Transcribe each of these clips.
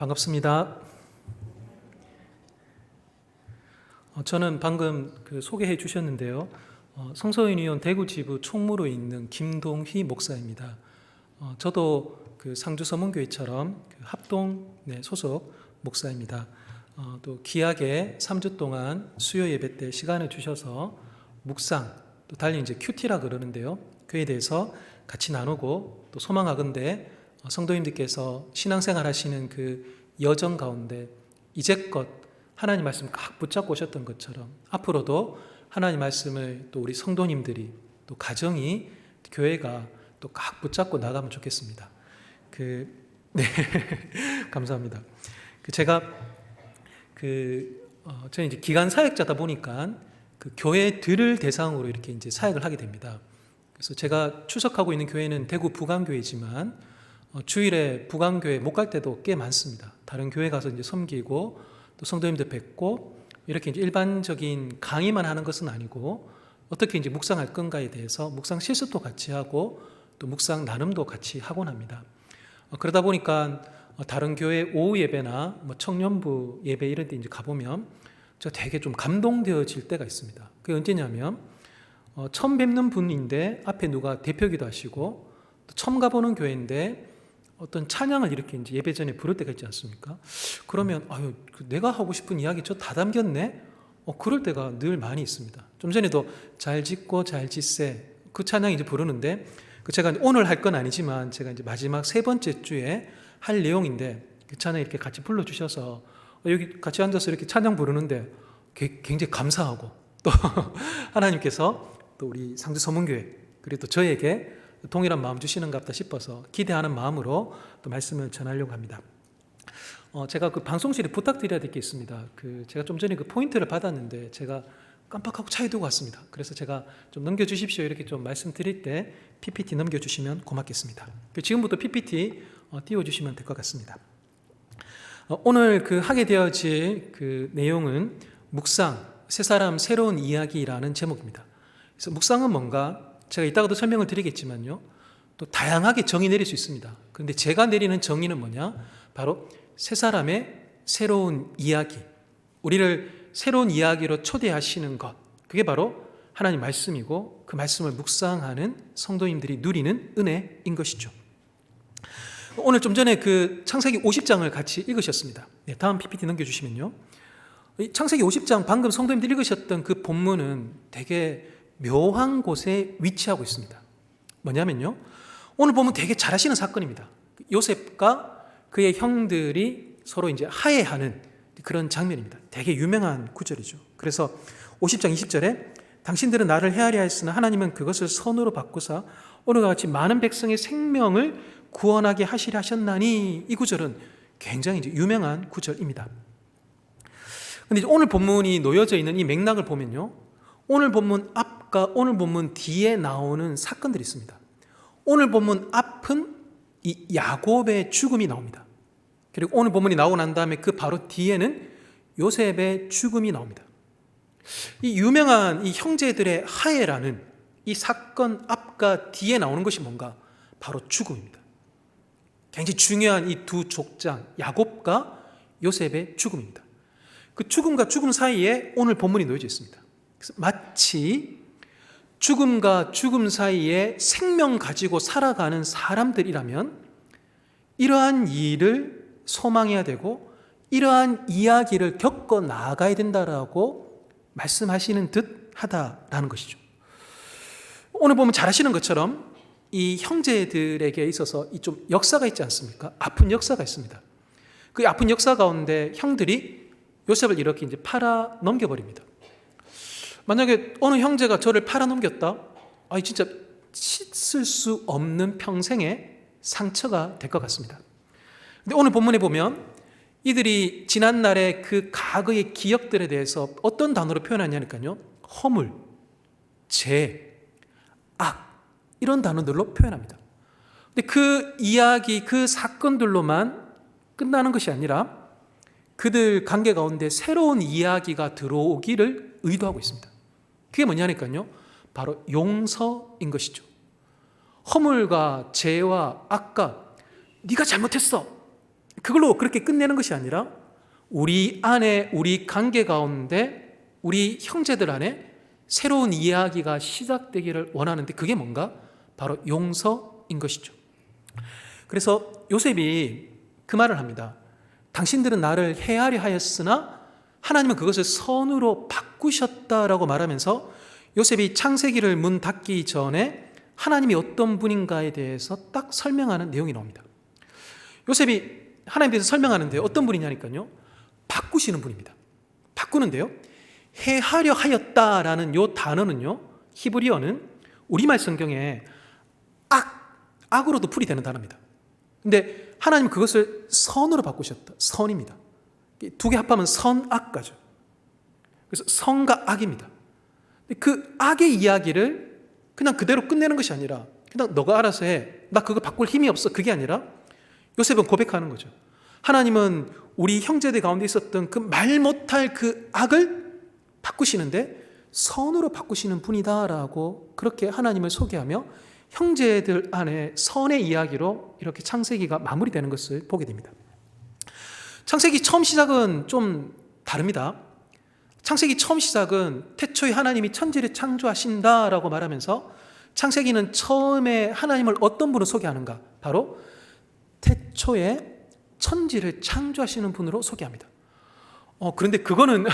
반갑습니다. 저는 방금 소개해 주셨는데요. 성서인위원 대구 지부 총무로 있는 김동휘 목사입니다. 저도 상주 서문교회처럼 합동 소속 목사입니다. 또 귀하게 3주 동안 수요 예배 때 시간을 주셔서 묵상, 또 달리 이제 큐티라 그러는데요. 그에 대해서 같이 나누고 또 소망하건대 성도님들께서 신앙생활 하시는 그 여정 가운데 이제껏 하나님 말씀 꽉 붙잡고 오셨던 것처럼 앞으로도 하나님 말씀을 또 우리 성도님들이 또 가정이 교회가 또 꽉 붙잡고 나가면 좋겠습니다. 네 감사합니다. 제가 저는 이제 기간 사역자다 보니까 교회들을 대상으로 이렇게 이제 사역을 하게 됩니다. 그래서 제가 출석하고 있는 교회는 대구 부강교회지만 주일에 부강교회 못 갈 때도 꽤 많습니다. 다른 교회 가서 이제 섬기고 또 성도님들 뵙고 이렇게 이제 일반적인 강의만 하는 것은 아니고 어떻게 이제 묵상할 건가에 대해서 묵상 실습도 같이 하고 또 묵상 나눔도 같이 하곤 합니다. 그러다 보니까 다른 교회 오후 예배나 청년부 예배 이런 데 이제 가보면 제가 되게 좀 감동되어질 때가 있습니다. 그게 언제냐면 처음 뵙는 분인데 앞에 누가 대표기도 하시고 또 처음 가보는 교회인데 어떤 찬양을 이렇게 이제 예배 전에 부를 때가 있지 않습니까? 그러면 내가 하고 싶은 이야기 저 다 담겼네? 그럴 때가 늘 많이 있습니다. 좀 전에도 잘 짓고 잘 짓세 그 찬양 이제 부르는데 제가 오늘 할 건 아니지만 제가 이제 마지막 세 번째 주에 할 내용인데 그 찬양 이렇게 같이 불러주셔서 여기 같이 앉아서 이렇게 찬양 부르는데 굉장히 감사하고 또 하나님께서 또 우리 상주 서문교회 그리고 또 저에게 동일한 마음 주시는가 보다 싶어서 기대하는 마음으로 또 말씀을 전하려고 합니다. 제가 방송실에 부탁드려야 될 게 있습니다. 제가 좀 전에 포인트를 받았는데 제가 깜빡하고 차에 두고 왔습니다. 그래서 제가 좀 넘겨주십시오 이렇게 좀 말씀드릴 때 PPT 넘겨주시면 고맙겠습니다. 지금부터 PPT 띄워주시면 될 것 같습니다. 오늘 하게 되어질 내용은 묵상, 새 사람 새로운 이야기라는 제목입니다. 그래서 묵상은 뭔가 제가 이따가도 설명을 드리겠지만요. 또 다양하게 정의 내릴 수 있습니다. 그런데 제가 내리는 정의는 뭐냐? 바로 새 사람의 새로운 이야기, 우리를 새로운 이야기로 초대하시는 것, 그게 바로 하나님 말씀이고 그 말씀을 묵상하는 성도님들이 누리는 은혜인 것이죠. 오늘 좀 전에 창세기 50장을 같이 읽으셨습니다. 다음 PPT 넘겨주시면요. 창세기 50장 방금 성도님들이 읽으셨던 그 본문은 되게 묘한 곳에 위치하고 있습니다. 뭐냐면요. 오늘 보면 되게 잘 아시는 사건입니다. 요셉과 그의 형들이 서로 이제 화해하는 그런 장면입니다. 되게 유명한 구절이죠. 그래서 50장 20절에 당신들은 나를 헤아려 했으나 하나님은 그것을 선으로 바꾸사 오늘과 같이 많은 백성의 생명을 구원하게 하시려 하셨나니 이 구절은 굉장히 이제 유명한 구절입니다. 그런데 오늘 본문이 놓여져 있는 이 맥락을 보면요. 오늘 본문 앞과 오늘 본문 뒤에 나오는 사건들이 있습니다. 오늘 본문 앞은 이 야곱의 죽음이 나옵니다. 그리고 오늘 본문이 나오고 난 다음에 그 바로 뒤에는 요셉의 죽음이 나옵니다. 이 유명한 이 형제들의 화해라는 이 사건 앞과 뒤에 나오는 것이 뭔가? 바로 죽음입니다. 굉장히 중요한 이 두 족장, 야곱과 요셉의 죽음입니다. 그 죽음과 죽음 사이에 오늘 본문이 놓여져 있습니다. 그래서 마치 죽음과 죽음 사이에 생명 가지고 살아가는 사람들이라면 이러한 일을 소망해야 되고 이러한 이야기를 겪어 나아가야 된다라고 말씀하시는 듯 하다라는 것이죠. 오늘 보면 잘 아시는 것처럼 이 형제들에게 있어서 이 좀 역사가 있지 않습니까? 아픈 역사가 있습니다. 그 아픈 역사 가운데 형들이 요셉을 이렇게 이제 팔아 넘겨버립니다. 만약에 어느 형제가 저를 팔아넘겼다? 진짜 씻을 수 없는 평생의 상처가 될 것 같습니다. 근데 오늘 본문에 보면 이들이 지난날의 그 과거의 기억들에 대해서 어떤 단어로 표현하냐니까요. 허물, 죄, 악 이런 단어들로 표현합니다. 근데 그 이야기, 그 사건들로만 끝나는 것이 아니라 그들 관계 가운데 새로운 이야기가 들어오기를 의도하고 있습니다. 그게 뭐냐니까요. 바로 용서인 것이죠. 허물과 죄와 악과 네가 잘못했어. 그걸로 그렇게 끝내는 것이 아니라 우리 안에, 우리 관계 가운데, 우리 형제들 안에 새로운 이야기가 시작되기를 원하는데, 그게 뭔가? 바로 용서인 것이죠. 그래서 요셉이 그 말을 합니다. 당신들은 나를 해하려 하였으나 하나님은 그것을 선으로 바꾸셨다라고 말하면서 요셉이 창세기를 문 닫기 전에 하나님이 어떤 분인가에 대해서 딱 설명하는 내용이 나옵니다. 요셉이 하나님에 대해서 설명하는데 어떤 분이냐니까요, 바꾸시는 분입니다. 바꾸는데요, 해하려 하였다라는 요 단어는요, 히브리어는 우리말 성경에 악으로도 풀이되는 단어입니다. 근데 하나님은 그것을 선으로 바꾸셨다. 선입니다. 두 개 합하면 선악가죠. 그래서 선과 악입니다. 그 악의 이야기를 그냥 그대로 끝내는 것이 아니라 그냥 너가 알아서 해, 나 그거 바꿀 힘이 없어, 그게 아니라 요셉은 고백하는 거죠. 하나님은 우리 형제들 가운데 있었던 그 말 못할 그 악을 바꾸시는데 선으로 바꾸시는 분이다라고 그렇게 하나님을 소개하며 형제들 안에 선의 이야기로 이렇게 창세기가 마무리되는 것을 보게 됩니다. 창세기 처음 시작은 좀 다릅니다. 창세기 처음 시작은 태초에 하나님이 천지를 창조하신다라고 말하면서 창세기는 처음에 하나님을 어떤 분으로 소개하는가? 바로 태초에 천지를 창조하시는 분으로 소개합니다. 그런데 그거는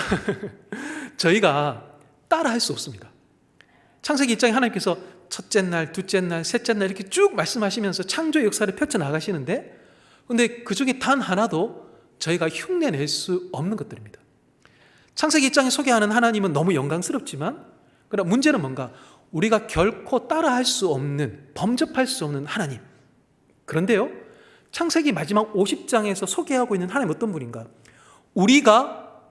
저희가 따라할 수 없습니다. 창세기 1장에 하나님께서 첫째 날, 둘째 날, 셋째 날 이렇게 쭉 말씀하시면서 창조의 역사를 펼쳐나가시는데, 그런데 그 중에 단 하나도 저희가 흉내낼 수 없는 것들입니다. 창세기 1장에 소개하는 하나님은 너무 영광스럽지만, 그러나 문제는 뭔가? 우리가 결코 따라할 수 없는, 범접할 수 없는 하나님. 그런데요, 창세기 마지막 50장에서 소개하고 있는 하나님 어떤 분인가? 우리가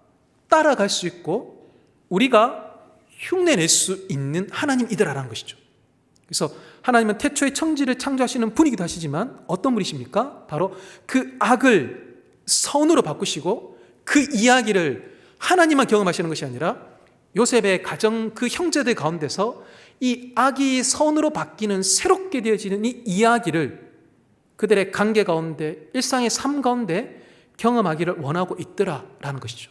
따라갈 수 있고 우리가 흉내낼 수 있는 하나님이더라라는 것이죠. 그래서 하나님은 태초에 천지를 창조하시는 분이기도 하시지만 어떤 분이십니까? 바로 그 악을 선으로 바꾸시고 그 이야기를 하나님만 경험하시는 것이 아니라 요셉의 가정, 그 형제들 가운데서 이 악이 선으로 바뀌는 새롭게 되어지는 이 이야기를 그들의 관계 가운데, 일상의 삶 가운데 경험하기를 원하고 있더라라는 것이죠.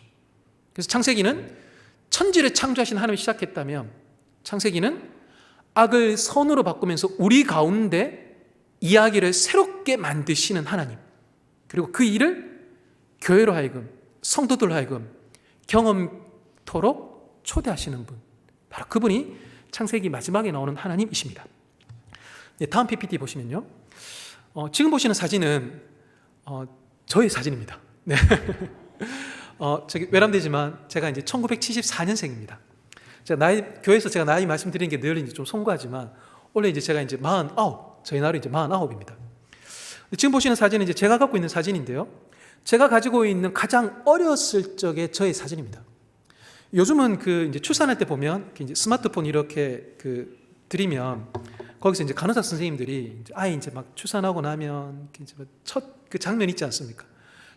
그래서 창세기는 천지를 창조하신 하나님이 시작했다면 창세기는 악을 선으로 바꾸면서 우리 가운데 이야기를 새롭게 만드시는 하나님, 그리고 그 일을 교회로 하여금, 성도들로 하여금 경험토록 초대하시는 분, 바로 그분이 창세기 마지막에 나오는 하나님이십니다. 네, 다음 PPT 보시면요, 지금 보시는 사진은 저의 사진입니다. 네. 저기 외람되지만 제가 이제 1974년생입니다. 교회에서 제가 나이 말씀드리는 게 늘 이제 좀 송구하지만 원래 이제 제가 이제 49, 저희 나이로 이제 49입니다. 지금 보시는 사진은 이제 제가 갖고 있는 사진인데요. 제가 가지고 있는 가장 어렸을 적의 저의 사진입니다. 요즘은 그 이제 출산할 때 보면 이제 스마트폰 이렇게 드리면 거기서 이제 간호사 선생님들이 이제 아이 이제 막 출산하고 나면 이제 첫 그 장면 있지 않습니까?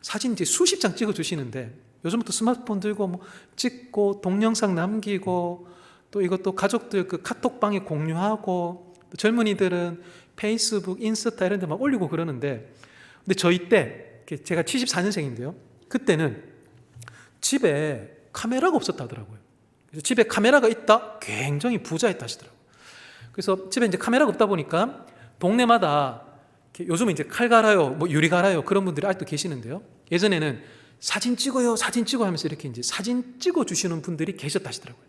사진 이제 수십 장 찍어 주시는데 요즘부터 스마트폰 들고 뭐 찍고 동영상 남기고 또 이것도 가족들 그 카톡방에 공유하고 또 젊은이들은 페이스북, 인스타 이런 데 막 올리고 그러는데, 근데 저희 때 제가 74년생인데요. 그때는 집에 카메라가 없었다 하더라고요. 그래서 집에 카메라가 있다? 굉장히 부자였다 하시더라고요. 그래서 집에 이제 카메라가 없다 보니까 동네마다 요즘은 이제 칼 갈아요, 뭐 유리 갈아요, 그런 분들이 아직도 계시는데요. 예전에는 사진 찍어요, 사진 찍어 하면서 이렇게 이제 사진 찍어 주시는 분들이 계셨다 하시더라고요.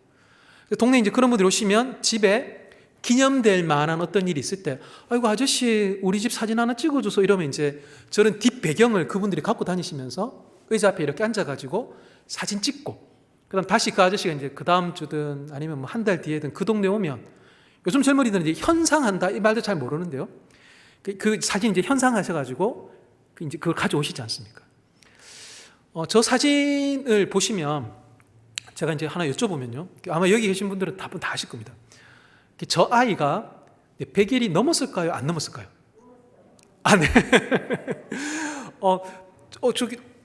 동네에 이제 그런 분들이 오시면 집에 기념될 만한 어떤 일이 있을 때, 아이고 아저씨 우리 집 사진 하나 찍어줘서, 이러면 이제 저런 뒷 배경을 그분들이 갖고 다니시면서 의자 앞에 이렇게 앉아가지고 사진 찍고, 그다음 다시 그 아저씨가 이제 그 다음 주든 아니면 뭐 한 달 뒤에든 그 동네 오면, 요즘 젊은이들은 이제 현상한다 이 말도 잘 모르는데요. 그 사진 이제 현상하셔가지고 이제 그걸 가져오시지 않습니까? 저 사진을 보시면 제가 이제 하나 여쭤보면요, 아마 여기 계신 분들은 다 아실 겁니다. 저 아이가 100일이 넘었을까요? 안 넘었을까요? 아, 네.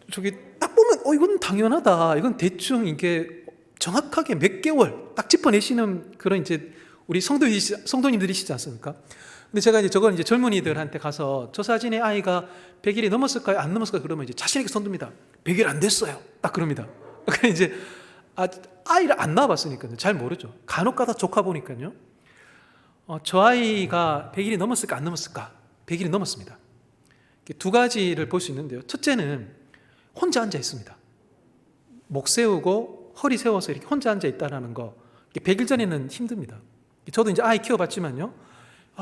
저기 딱 보면 이건 당연하다. 이건 대충 이게 정확하게 몇 개월 딱 짚어내시는 그런 이제 우리 성도님들이시지 않습니까? 근데 제가 이제 저걸 이제 젊은이들한테 가서 저 사진의 아이가 100일이 넘었을까요? 안 넘었을까요? 그러면 이제 자신있게 손 듭니다. 100일 안 됐어요. 딱 그럽니다. 그러니까 이제 아이를 안 낳아봤으니까요. 잘 모르죠. 간혹 가다 조카 보니까요. 저 아이가 100일이 넘었을까 안 넘었을까? 100일이 넘었습니다. 두 가지를 볼 수 있는데요. 첫째는 혼자 앉아 있습니다. 목 세우고 허리 세워서 이렇게 혼자 앉아 있다라는 거. 100일 전에는 힘듭니다. 저도 이제 아이 키워봤지만요.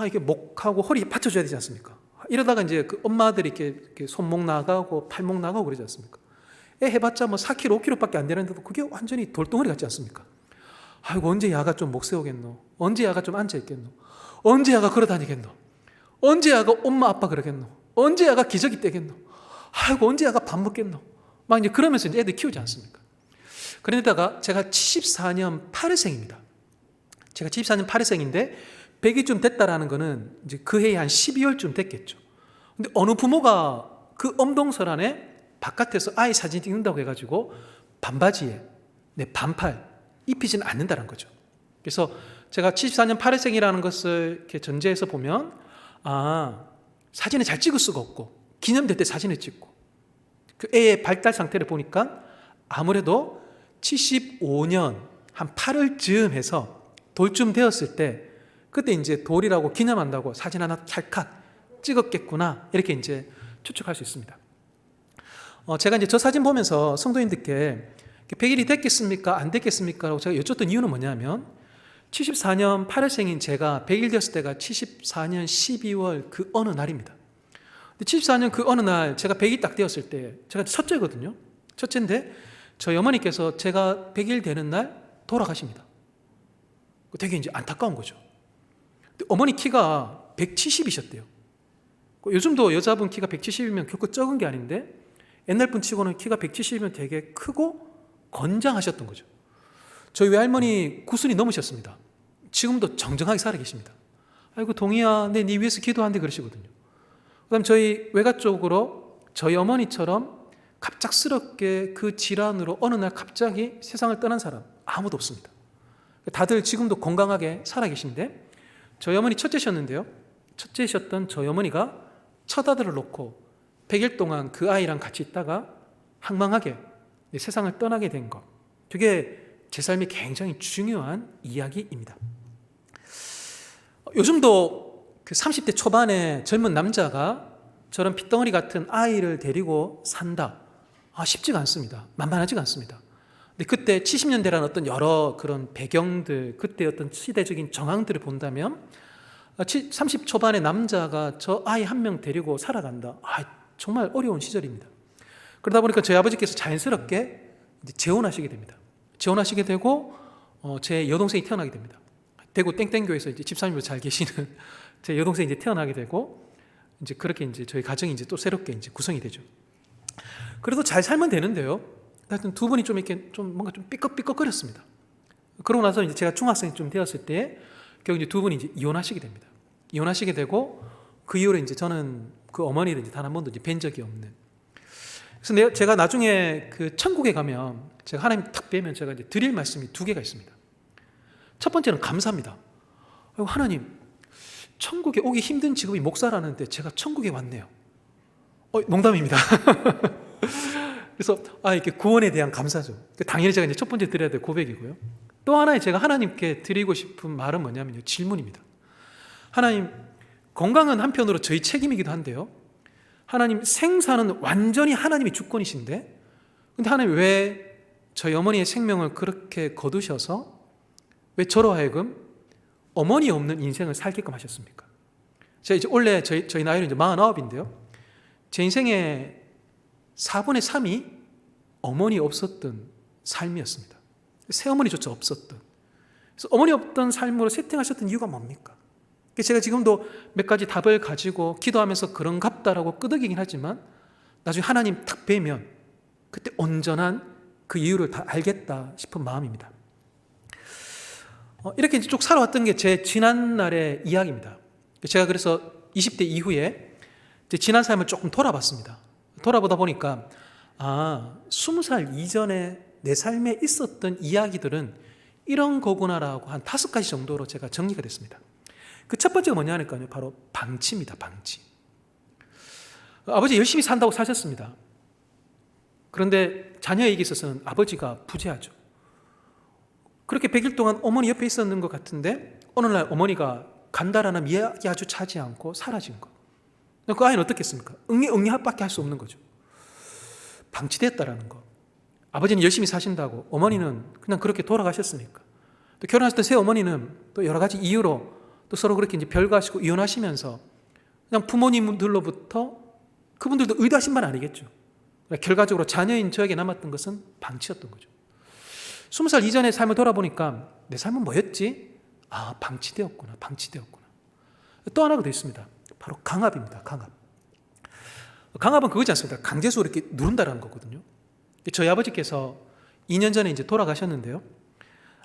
이게 목하고 허리 받쳐줘야 되지 않습니까? 이러다가 이제 그 엄마들이 이렇게 손목 나가고 팔목 나가고 그러지 않습니까? 애 해봤자 뭐 4kg, 5kg밖에 안 되는데도 그게 완전히 돌덩어리 같지 않습니까? 아이고, 언제 야가 좀 목 세우겠노? 언제 야가 좀 앉아 있겠노? 언제 야가 걸어 다니겠노? 언제 야가 엄마 아빠 그러겠노? 언제 야가 기저귀 떼겠노? 아이고, 언제 야가 밥 먹겠노? 막 이제 그러면서 이제 애들 키우지 않습니까? 그러다가 제가 74년 8회생입니다. 제가 74년 8회생인데 100일쯤 됐다라는 거는 이제 그 해에 한 12월쯤 됐겠죠. 근데 어느 부모가 그 엄동설 안에 바깥에서 아이 사진 찍는다고 해가지고 반바지에 내 반팔 입히지는 않는다는 거죠. 그래서 제가 74년 8회생이라는 것을 이렇게 전제해서 보면 사진을 잘 찍을 수가 없고 기념될 때 사진을 찍고 그 애의 발달 상태를 보니까 아무래도 75년 한 8월쯤 해서 돌쯤 되었을 때 그때 이제 돌이라고 기념한다고 사진 하나 찰칵 찍었겠구나 이렇게 이제 추측할 수 있습니다. 제가 이제 저 사진 보면서 성도님들께 100일이 됐겠습니까? 안 됐겠습니까? 라고 제가 여쭸던 이유는 뭐냐면 74년 8월생인 제가 100일 되었을 때가 74년 12월 그 어느 날입니다. 74년 그 어느 날 제가 100일 딱 되었을 때 제가 첫째거든요. 첫째인데 저희 어머니께서 제가 100일 되는 날 돌아가십니다. 되게 이제 안타까운 거죠. 어머니 키가 170이셨대요. 요즘도 여자분 키가 170이면 결코 적은 게 아닌데 옛날 분 치고는 키가 170이면 되게 크고 건장하셨던 거죠. 저희 외할머니 9순이 넘으셨습니다. 지금도 정정하게 살아 계십니다. 아이고 동희야, 네 위해서 기도한대 그러시거든요. 그다음 저희 외가 쪽으로 저희 어머니처럼 갑작스럽게 그 질환으로 어느 날 갑자기 세상을 떠난 사람 아무도 없습니다. 다들 지금도 건강하게 살아 계신데 저희 어머니 첫째셨는데요. 첫째셨던 저희 어머니가 첫 아들을 놓고 100일 동안 그 아이랑 같이 있다가 황망하게 세상을 떠나게 된 것. 되게 제 삶이 굉장히 중요한 이야기입니다. 요즘도 그 30대 초반의 젊은 남자가 저런 핏덩어리 같은 아이를 데리고 산다. 쉽지가 않습니다. 만만하지가 않습니다. 근데 그때 70년대라는 어떤 여러 그런 배경들, 그때 어떤 시대적인 정황들을 본다면 30 초반의 남자가 저 아이 한 명 데리고 살아간다. 정말 어려운 시절입니다. 그러다 보니까 저희 아버지께서 자연스럽게 이제 재혼하시게 됩니다. 재혼하시게 되고 제 여동생이 태어나게 됩니다. 대구 땡땡교에서 이제 집사님으로 잘 계시는 제 여동생이 이제 태어나게 되고 이제 그렇게 이제 저희 가정이 이제 또 새롭게 이제 구성이 되죠. 그래도 잘 살면 되는데요. 하여튼 두 분이 좀 이렇게 좀 뭔가 좀 삐걱삐걱거렸습니다. 그러고 나서 이제 제가 중학생이 좀 되었을 때 결국 이제 두 분이 이제 이혼하시게 됩니다. 이혼하시게 되고 그 이후로 이제 저는 그 어머니를 이제 단 한 번도 이제 뵌 적이 없는. 그래서 제가 나중에 그 천국에 가면 제가 하나님 탁 뵈면 제가 이제 드릴 말씀이 두 개가 있습니다. 첫 번째는 감사합니다. 하나님, 천국에 오기 힘든 직업이 목사라는데 제가 천국에 왔네요. 농담입니다. 그래서 이렇게 구원에 대한 감사죠. 당연히 제가 이제 첫 번째 드려야 될 고백이고요. 또 하나의 제가 하나님께 드리고 싶은 말은 뭐냐면요, 질문입니다. 하나님, 건강은 한편으로 저희 책임이기도 한데요. 하나님, 생사는 완전히 하나님의 주권이신데, 근데 하나님 왜 저희 어머니의 생명을 그렇게 거두셔서 왜 저로 하여금 어머니 없는 인생을 살게끔 하셨습니까? 제가 이제 원래 저희 나이는 이제 49인데요. 제 인생의 4분의 3이 어머니 없었던 삶이었습니다. 새어머니조차 없었던. 그래서 어머니 없던 삶으로 세팅하셨던 이유가 뭡니까? 제가 지금도 몇 가지 답을 가지고 기도하면서 그런갑다라고 끄덕이긴 하지만 나중에 하나님 탁 뵈면 그때 온전한 그 이유를 다 알겠다 싶은 마음입니다. 이렇게 이제 쭉 살아왔던 게 제 지난날의 이야기입니다. 제가 그래서 20대 이후에 제 지난 삶을 조금 돌아봤습니다. 돌아보다 보니까 20살 이전에 내 삶에 있었던 이야기들은 이런 거구나라고 한 5가지 정도로 제가 정리가 됐습니다. 그 첫 번째가 뭐냐니까요. 바로 방치입니다. 방치. 아버지 열심히 산다고 사셨습니다. 그런데 자녀에게 있어서는 아버지가 부재하죠. 그렇게 100일 동안 어머니 옆에 있었는 것 같은데 어느 날 어머니가 간다라는 이야기 아주 차지 않고 사라진 거. 그 아이는 어떻겠습니까? 응애밖에 할 수 없는 거죠. 방치됐다라는 거. 아버지는 열심히 사신다고 어머니는 그냥 그렇게 돌아가셨으니까. 또 결혼하셨던 새 어머니는 또 여러 가지 이유로 또 서로 그렇게 이제 별거하시고 이혼하시면서 그냥 부모님들로부터 그분들도 의도하신 말 아니겠죠. 결과적으로 자녀인 저에게 남았던 것은 방치였던 거죠. 20살 이전의 삶을 돌아보니까 내 삶은 뭐였지? 아, 방치되었구나. 또 하나가 더 있습니다. 바로 강압입니다. 강압은 그거지 않습니까? 강제수로 이렇게 누른다라는 거거든요. 저희 아버지께서 2년 전에 이제 돌아가셨는데요.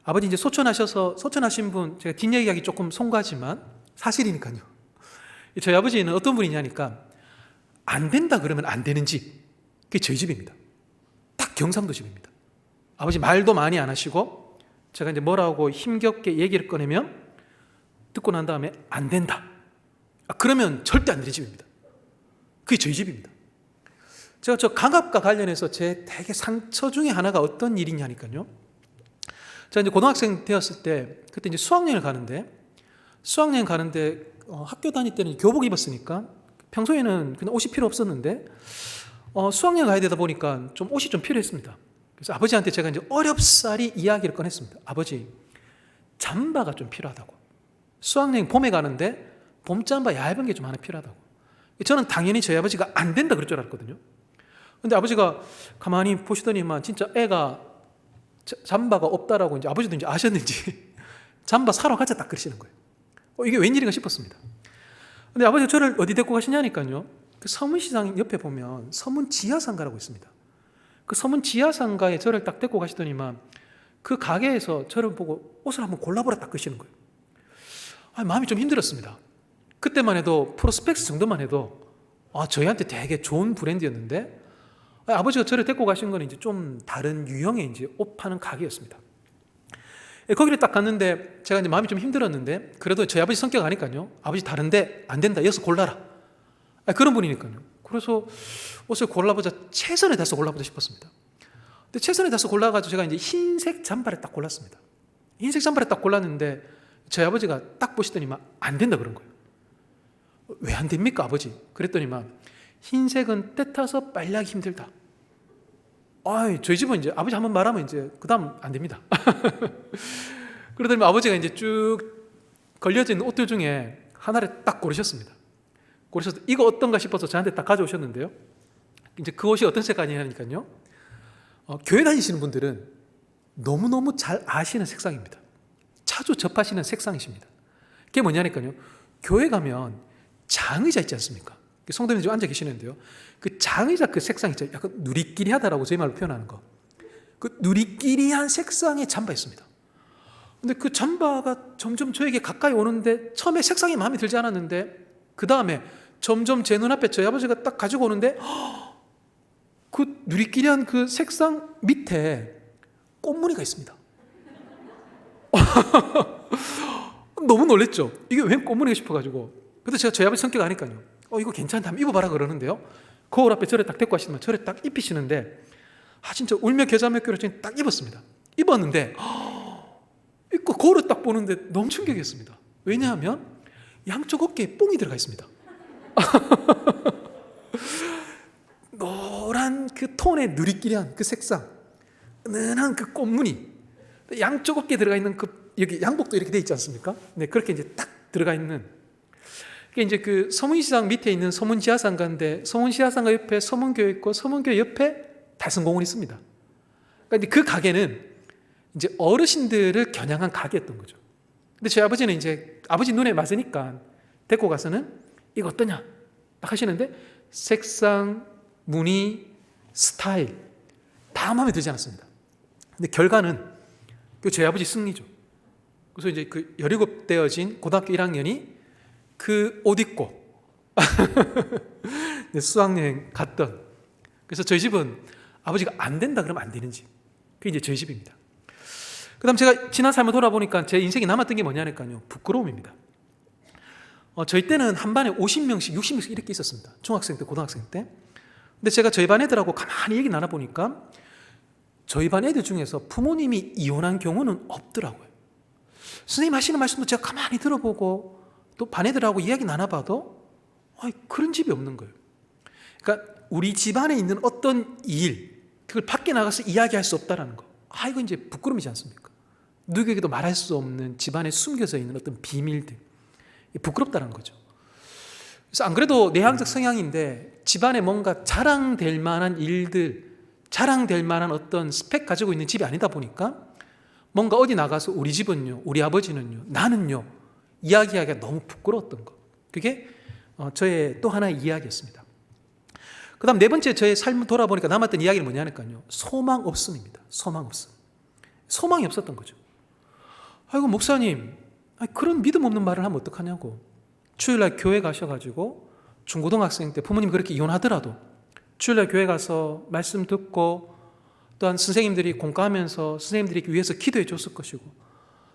아버지 이제 소천하신 분, 제가 뒷얘기하기 조금 송구하지만 사실이니까요. 저희 아버지는 어떤 분이냐니까 안 된다 그러면 안 되는 집. 그게 저희 집입니다. 딱 경상도 집입니다. 아버지 말도 많이 안 하시고 제가 이제 뭐라고 힘겹게 얘기를 꺼내면 듣고 난 다음에 안 된다. 그러면 절대 안 되는 집입니다. 그게 저희 집입니다. 제가 저 강압과 관련해서 제 되게 상처 중에 하나가 어떤 일이냐니까요. 제가 이제 고등학생 되었을 때 그때 이제 수학여행을 가는데 학교 다닐 때는 교복 입었으니까 평소에는 그냥 옷이 필요 없었는데 수학여행 가야 되다 보니까 좀 옷이 좀 필요했습니다. 그래서 아버지한테 제가 이제 어렵사리 이야기를 꺼냈습니다. 아버지, 잠바가 좀 필요하다고. 수학여행 봄에 가는데 봄 잠바 얇은 게 좀 하나 필요하다고. 저는 당연히 저희 아버지가 안 된다 그럴 줄 알았거든요. 근데 아버지가 가만히 보시더니만 진짜 애가 잠바가 없다라고 이제 아버지도 이제 아셨는지 잠바 사러 가자 딱 그러시는 거예요. 이게 웬일인가 싶었습니다. 근데 아버지가 저를 어디 데리고 가시냐니까요. 그 서문시장 옆에 보면 서문 지하상가라고 있습니다. 그 서문 지하상가에 저를 딱 데리고 가시더니만 그 가게에서 저를 보고 옷을 한번 골라보라 딱 그러시는 거예요. 마음이 좀 힘들었습니다. 그때만 해도 프로스펙스 정도만 해도 저희한테 되게 좋은 브랜드였는데 아버지가 저를 데리고 가신 건 이제 좀 다른 유형의 이제 옷 파는 가게였습니다. 거기를 딱 갔는데 제가 이제 마음이 좀 힘들었는데 그래도 저희 아버지 성격 아니까요. 아버지 다른데 안 된다. 여기서 골라라. 그런 분이니까요. 그래서 옷을 골라보자 최선을 다해서 골라보자 싶었습니다. 근데 최선을 다해서 골라가지고 제가 이제 흰색 잠바를 딱 골랐습니다. 흰색 잠바를 딱 골랐는데 저희 아버지가 딱 보시더니만 안 된다 그런 거예요. 왜 안 됩니까 아버지? 그랬더니만 흰색은 때 타서 빨래하기 힘들다. 저희 집은 이제 아버지 한번 말하면 이제 그 다음 안 됩니다. 그러더니 아버지가 이제 쭉 걸려져 있는 옷들 중에 하나를 딱 고르셨습니다. 고르셔서 이거 어떤가 싶어서 저한테 딱 가져오셨는데요. 이제 그 옷이 어떤 색깔이냐니까요. 교회 다니시는 분들은 너무너무 잘 아시는 색상입니다. 자주 접하시는 색상이십니다. 그게 뭐냐니까요. 교회 가면 장의자 있지 않습니까? 성도님들 좀 앉아 계시는데요. 그 장의자 그 색상 있죠. 약간 누리끼리하다라고 저희 말로 표현하는 거. 그 누리끼리한 색상의 잠바 있습니다. 근데 그 잠바가 점점 저에게 가까이 오는데 처음에 색상이 마음에 들지 않았는데 그 다음에 점점 제 눈앞에 저희 아버지가 딱 가지고 오는데 그 누리끼리한 그 색상 밑에 꽃무늬가 있습니다. 너무 놀랬죠. 이게 웬 꽃무늬가 싶어가지고. 그래서 제가 저희 아버지 성격 아니까요. 이거 괜찮다 하면 입어봐라 그러는데요. 거울 앞에 저를 딱 데리고 가시면 저를 딱 입히시는데 진짜 울며 겨자 먹기로 딱 입었습니다. 입었는데 입고 거울을 딱 보는데 너무 충격이었습니다. 왜냐하면 양쪽 어깨에 뽕이 들어가 있습니다. 노란 그 톤의 누리끼리한 그 색상, 은은한 그 꽃무늬, 양쪽 어깨에 들어가 있는 그 여기 양복도 이렇게 돼 있지 않습니까? 네, 그렇게 이제 딱 들어가 있는. 이제 그 서문시장 밑에 있는 서문지하상가인데 서문지하상가 옆에 서문교회 있고 서문교회 옆에 달성공원이 있습니다. 그러니까 이제 그 가게는 이제 어르신들을 겨냥한 가게였던 거죠. 근데 저희 아버지는 이제 아버지 눈에 맞으니까 데리고 가서는 이거 어떠냐 딱 하시는데 색상, 무늬, 스타일 다 마음에 들지 않았습니다. 근데 결과는 저희 아버지 승리죠. 그래서 이제 그 17 되어진 고등학교 1학년이 그 옷 입고 수학여행 갔던. 그래서 저희 집은 아버지가 안 된다 그러면 안 되는 집. 그게 이제 저희 집입니다. 그 다음 제가 지난 삶을 돌아보니까 제 인생에 남았던 게 뭐냐니까요. 부끄러움입니다. 저희 때는 한 반에 50명씩, 60명씩 이렇게 있었습니다. 중학생 때, 고등학생 때. 근데 제가 저희 반 애들하고 가만히 얘기 나눠보니까 저희 반 애들 중에서 부모님이 이혼한 경우는 없더라고요. 선생님 하시는 말씀도 제가 가만히 들어보고 또 반 애들하고 이야기 나눠봐도 그런 집이 없는 거예요. 그러니까 우리 집안에 있는 어떤 일, 그걸 밖에 나가서 이야기할 수 없다는 거. 이거 이제 부끄러움이지 않습니까? 누구에게도 말할 수 없는 집안에 숨겨져 있는 어떤 비밀들. 부끄럽다는 거죠. 그래서 안 그래도 내향적 성향인데 집안에 뭔가 자랑될 만한 일들, 자랑될 만한 어떤 스펙 가지고 있는 집이 아니다 보니까 뭔가 어디 나가서 우리 집은요, 우리 아버지는요, 나는요 이야기하기가 너무 부끄러웠던 거. 그게 저의 또 하나의 이야기였습니다. 그 다음 네 번째 저의 삶을 돌아보니까 남았던 이야기는 뭐냐니까요, 소망 없음입니다. 소망 없음. 소망이 없었던 거죠. 아이고 목사님, 그런 믿음 없는 말을 하면 어떡하냐고. 주일날 교회 가셔가지고 중고등학생 때 부모님 그렇게 이혼하더라도 주일날 교회 가서 말씀 듣고 또한 선생님들이 공과하면서 선생님들이 위해서 기도해 줬을 것이고,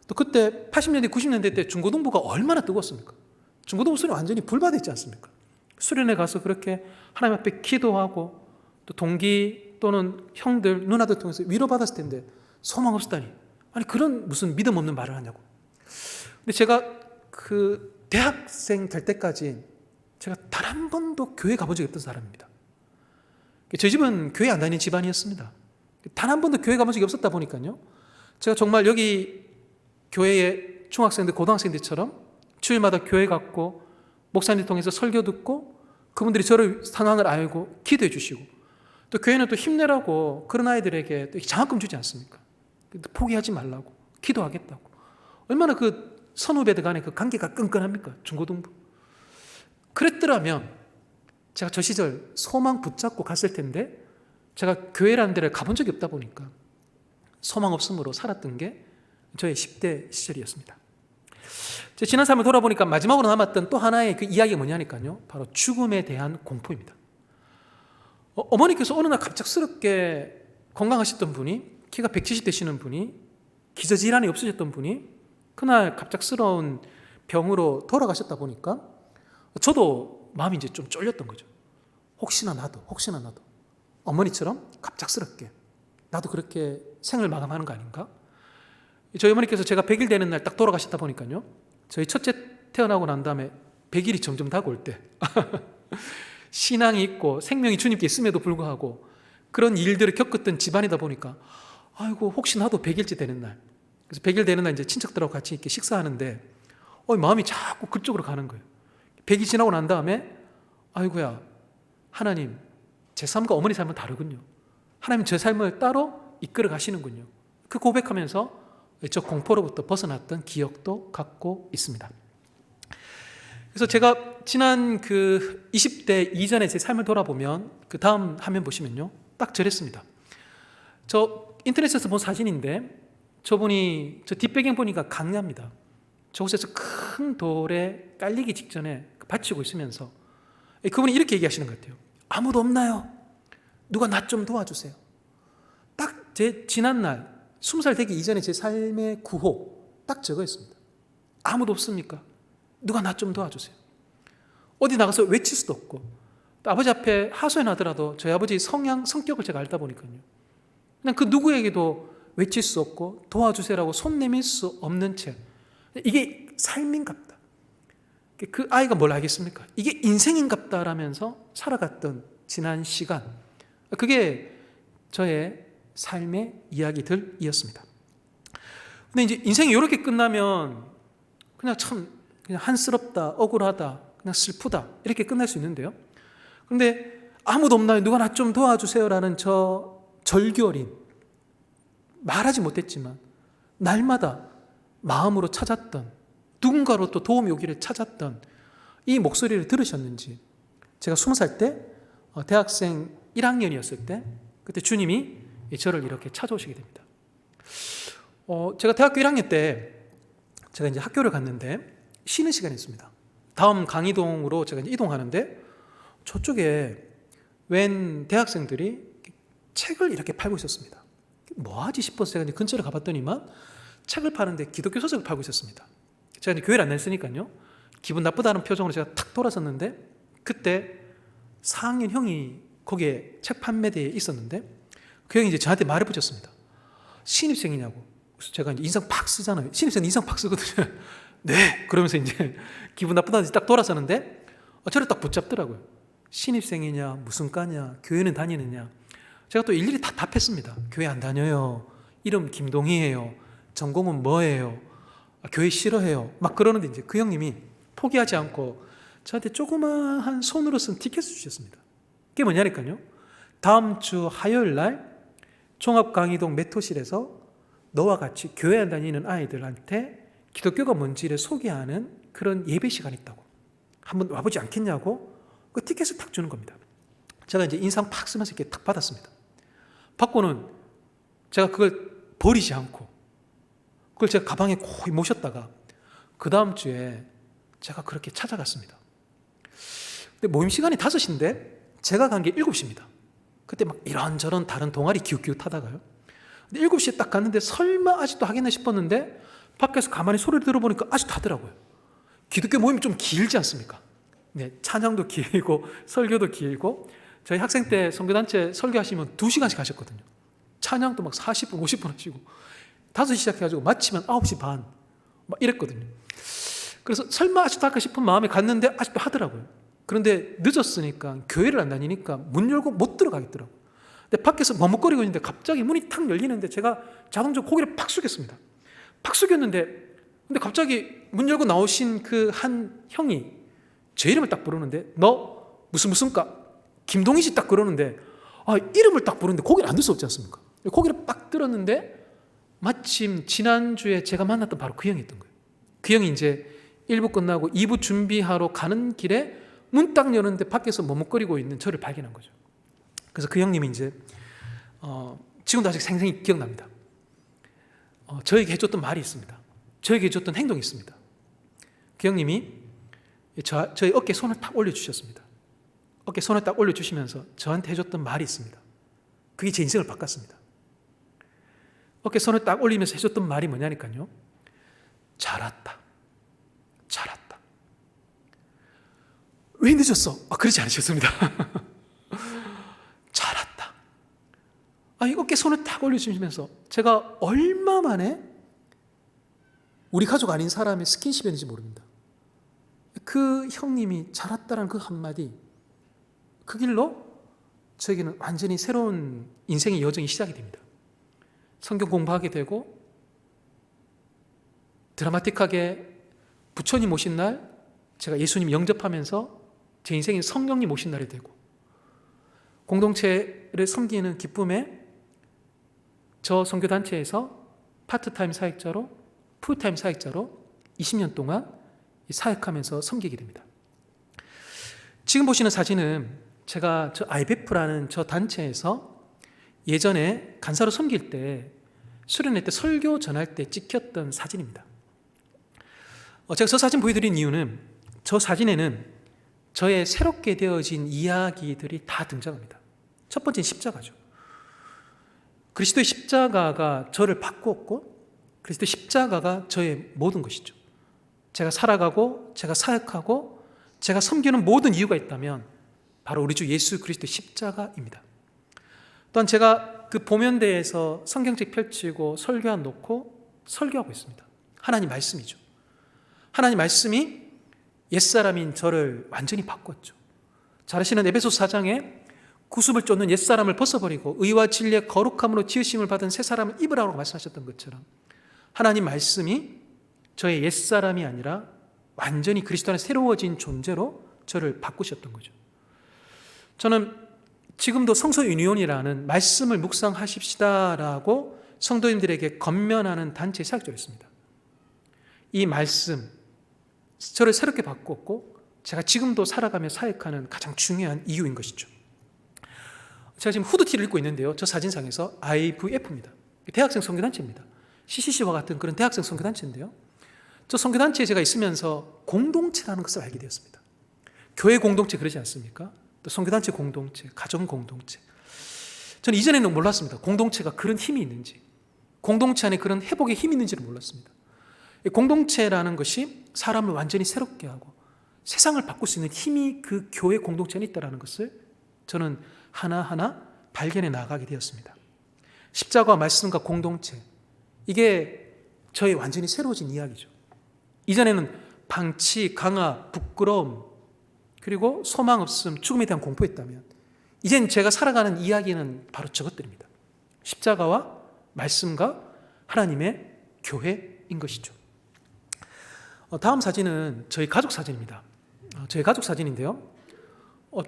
또 그때 80년대 90년대 때 중고등부가 얼마나 뜨거웠습니까? 중고등부 수련 완전히 불바다있지 않습니까? 수련회 가서 그렇게 하나님 앞에 기도하고 또 동기 또는 형들, 누나들 통해서 위로받았을 텐데 소망 없었다니. 그런 무슨 믿음 없는 말을 하냐고. 근데 제가 그 대학생 될 때까지 제가 단 한 번도 교회 가본 적이 없던 사람입니다. 저희 집은 교회 안 다니는 집안이었습니다. 단 한 번도 교회 가본 적이 없었다 보니까요, 제가 정말 여기 교회의 중학생들, 고등학생들처럼 주일마다 교회 갔고 목사님 통해서 설교 듣고 그분들이 저를 상황을 알고 기도해 주시고, 또 교회는 또 힘내라고 그런 아이들에게 또 장학금 주지 않습니까? 포기하지 말라고, 기도하겠다고. 얼마나 그 선후배들 간의 그 관계가 끈끈합니까? 중고등부. 그랬더라면 제가 저 시절 소망 붙잡고 갔을 텐데, 제가 교회라는 데를 가본 적이 없다 보니까 소망 없음으로 살았던 게 저의 10대 시절이었습니다. 제 지난 삶을 돌아보니까 마지막으로 남았던 또 하나의 그 이야기가 뭐냐니까요, 바로 죽음에 대한 공포입니다. 어머니께서 어느 날 갑작스럽게 건강하셨던 분이, 키가 170 되시는 분이, 기저질환이 없으셨던 분이 그날 갑작스러운 병으로 돌아가셨다 보니까 저도 마음이 이제 좀 쫄렸던 거죠. 혹시나 나도 어머니처럼 갑작스럽게 나도 그렇게 생을 마감하는 거 아닌가? 저희 어머니께서 제가 100일 되는 날 딱 돌아가셨다 보니까요, 저희 첫째 태어나고 난 다음에 100일이 점점 다가올 때 신앙이 있고 생명이 주님께 있음에도 불구하고 그런 일들을 겪었던 집안이다 보니까 혹시 나도 100일째 되는 날, 그래서 100일 되는 날 이제 친척들하고 같이 이렇게 식사하는데 마음이 자꾸 그쪽으로 가는 거예요. 100일 지나고 난 다음에 아이고야, 하나님 제 삶과 어머니 삶은 다르군요. 하나님 제 삶을 따로 이끌어 가시는군요. 그 고백하면서 저 공포로부터 벗어났던 기억도 갖고 있습니다. 그래서 제가 지난 그 20대 이전의 제 삶을 돌아보면 그 다음 화면 보시면요, 딱 저랬습니다. 저 인터넷에서 본 사진인데 저분이, 저 뒷배경 보니까 강야입니다. 저곳에서 큰 돌에 깔리기 직전에 받치고 있으면서 그분이 이렇게 얘기하시는 것 같아요. 아무도 없나요? 누가 나 좀 도와주세요. 딱 제 지난날 20살 되기 이전에 제 삶의 구호 딱 저거였습니다. 아무도 없습니까? 누가 나 좀 도와주세요. 어디 나가서 외칠 수도 없고, 또 아버지 앞에 하소연하더라도 저희 아버지 성격을 제가 알다 보니까요, 그냥 그 누구에게도 외칠 수 없고 도와주세요라고 손 내밀 수 없는 채, 이게 삶인갑다. 그 아이가 뭘 알겠습니까? 이게 인생인갑다라면서 살아갔던 지난 시간, 그게 저의 삶의 이야기들이었습니다. 근데 이제 인생이 이렇게 끝나면 그냥 한스럽다, 억울하다, 그냥 슬프다, 이렇게 끝날 수 있는데요. 그런데 아무도 없나요? 누가 나 좀 도와주세요라는 저 절규어린, 말하지 못했지만 날마다 마음으로 찾았던, 누군가로 또 도움이 오기를 찾았던 이 목소리를 들으셨는지, 제가 20살 때 대학생 1학년이었을 때 그때 주님이 저를 이렇게 찾아오시게 됩니다. 제가 대학교 1학년 때 제가 이제 학교를 갔는데 쉬는 시간이 있습니다. 다음 강의동으로 제가 이제 이동하는데 저쪽에 웬 대학생들이 책을 이렇게 팔고 있었습니다. 뭐하지 싶어서 제가 이제 근처를 가봤더니만 책을 파는데 기독교 서적을 팔고 있었습니다. 제가 이제 교회를 안 다녔으니까요, 기분 나쁘다는 표정으로 제가 탁 돌아섰는데, 그때 4학년 형이 거기에 책 판매대에 있었는데, 그 형이 이제 저한테 말을 붙였습니다. 신입생이냐고. 그래서 제가 이제 인상 팍 쓰잖아요. 신입생 인상 팍 쓰거든요. 네. 그러면서 이제 기분 나쁘다는지 딱 돌아서는데, 저를 딱 붙잡더라고요. 신입생이냐, 무슨 과냐, 교회는 다니느냐. 제가 또 일일이 다 답했습니다. 교회 안 다녀요. 이름 김동희예요. 전공은 뭐예요? 교회 싫어해요. 막 그러는데 이제 그 형님이 포기하지 않고 저한테 조그마한 손으로 쓴 티켓을 주셨습니다. 그게 뭐냐니까요. 다음 주 화요일 날 종합강의동 메토실에서 너와 같이 교회 안 다니는 아이들한테 기독교가 뭔지를 소개하는 그런 예배 시간이 있다고. 한번 와보지 않겠냐고 그 티켓을 탁 주는 겁니다. 제가 이제 인상 팍 쓰면서 이렇게 탁 받았습니다. 받고는 제가 그걸 버리지 않고 그걸 제가 가방에 거의 모셨다가 그 다음 주에 제가 그렇게 찾아갔습니다. 근데 모임 시간이 5시인데 제가 간 게 7시입니다. 그때 막 이런저런 다른 동아리 기웃기웃하다가요. 근데 7시에 딱 갔는데 설마 아직도 하겠나 싶었는데 밖에서 가만히 소리를 들어보니까 아직도 하더라고요. 기독교 모임이 좀 길지 않습니까? 네, 찬양도 길고 설교도 길고 저희 학생 때 선교단체 설교하시면 2시간씩 하셨거든요. 찬양도 막 40분, 50분 하시고 5시 시작해가지고 마치면 9시 반 막 이랬거든요. 그래서 설마 아직도 할까 싶은 마음에 갔는데 아직도 하더라고요. 그런데 늦었으니까 교회를 안 다니니까 문 열고 못 들어가겠더라고요. 근데 밖에서 머뭇거리고 있는데 갑자기 문이 탁 열리는데 제가 자동적으로 고개를 팍 숙였습니다. 팍 숙였는데 근데 갑자기 문 열고 나오신 그 한 형이 제 이름을 딱 부르는데 너 무슨과 김동희씨 딱 그러는데 이름을 딱 부르는데 고개를 안 들 수 없지 않습니까? 고개를 딱 들었는데 마침 지난주에 제가 만났던 바로 그 형이었던 거예요. 그 형이 이제 1부 끝나고 2부 준비하러 가는 길에 문 딱 여는데 밖에서 머뭇거리고 있는 저를 발견한 거죠. 그래서 그 형님이 이제 지금도 아직 생생히 기억납니다. 저에게 해줬던 말이 있습니다. 저에게 해줬던 행동이 있습니다. 그 형님이 저희 어깨에 손을 딱 올려주셨습니다. 어깨에 손을 딱 올려주시면서 저한테 해줬던 말이 있습니다. 그게 제 인생을 바꿨습니다. 어깨에 손을 딱 올리면서 해줬던 말이 뭐냐니까요. 잘 왔다. 잘 왔다. 왜 늦었어? 그러지 않으셨습니다. 잘 왔다. 이 어깨에 손을 딱 올려주시면서 제가 얼마 만에 우리 가족 아닌 사람의 스킨십이었는지 모릅니다. 그 형님이 잘 왔다라는 그 한마디, 그 길로 저에게는 완전히 새로운 인생의 여정이 시작이 됩니다. 성경 공부하게 되고 드라마틱하게 부처님 오신 날 제가 예수님 영접하면서 제 인생인 성령님 오신 날이 되고 공동체를 섬기는 기쁨에 저 선교단체에서 파트타임 사역자로 풀타임 사역자로 20년 동안 사역하면서 섬기게 됩니다. 지금 보시는 사진은 제가 저 IBF라는 저 단체에서 예전에 간사로 섬길 때 수련회 때 설교 전할 때 찍혔던 사진입니다. 제가 저 사진 보여드린 이유는 저 사진에는 저의 새롭게 되어진 이야기들이 다 등장합니다. 첫 번째는 십자가죠. 그리스도의 십자가가 저를 바꾸었고 그리스도의 십자가가 저의 모든 것이죠. 제가 살아가고 제가 사역하고 제가 섬기는 모든 이유가 있다면 바로 우리 주 예수 그리스도의 십자가입니다. 또한 제가 그 보면대에서 성경책 펼치고 설교안 놓고 설교하고 있습니다. 하나님 말씀이죠. 하나님 말씀이 옛사람인 저를 완전히 바꿨죠. 잘 아시는 에베소서 4장에 구습을 쫓는 옛사람을 벗어버리고 의와 진리의 거룩함으로 지으심을 받은 새 사람을 입으라고 말씀하셨던 것처럼 하나님 말씀이 저의 옛사람이 아니라 완전히 그리스도 안에 새로워진 존재로 저를 바꾸셨던 거죠. 저는 지금도 성서유니온이라는 말씀을 묵상하십시다라고 성도님들에게 권면하는 단체에 사역자를 했습니다. 이 말씀, 저를 새롭게 바꿨고 제가 지금도 살아가며 사역하는 가장 중요한 이유인 것이죠. 제가 지금 후드티를 입고 있는데요. 저 사진상에서 IVF입니다. 대학생 선교단체입니다. CCC와 같은 그런 대학생 선교단체인데요. 저 선교단체에 제가 있으면서 공동체라는 것을 알게 되었습니다. 교회 공동체 그러지 않습니까? 또 선교단체 공동체, 가정 공동체. 저는 이전에는 몰랐습니다. 공동체가 그런 힘이 있는지, 공동체 안에 그런 회복의 힘이 있는지를 몰랐습니다. 공동체라는 것이 사람을 완전히 새롭게 하고 세상을 바꿀 수 있는 힘이 그 교회 공동체에 있다는 것을 저는 하나하나 발견해 나가게 되었습니다. 십자가와 말씀과 공동체, 이게 저의 완전히 새로워진 이야기죠. 이전에는 방치, 강화, 부끄러움, 그리고 소망 없음, 죽음에 대한 공포였다면 이젠 제가 살아가는 이야기는 바로 저것들입니다. 십자가와 말씀과 하나님의 교회인 것이죠. 다음 사진은 저희 가족 사진입니다. 저희 가족 사진인데요.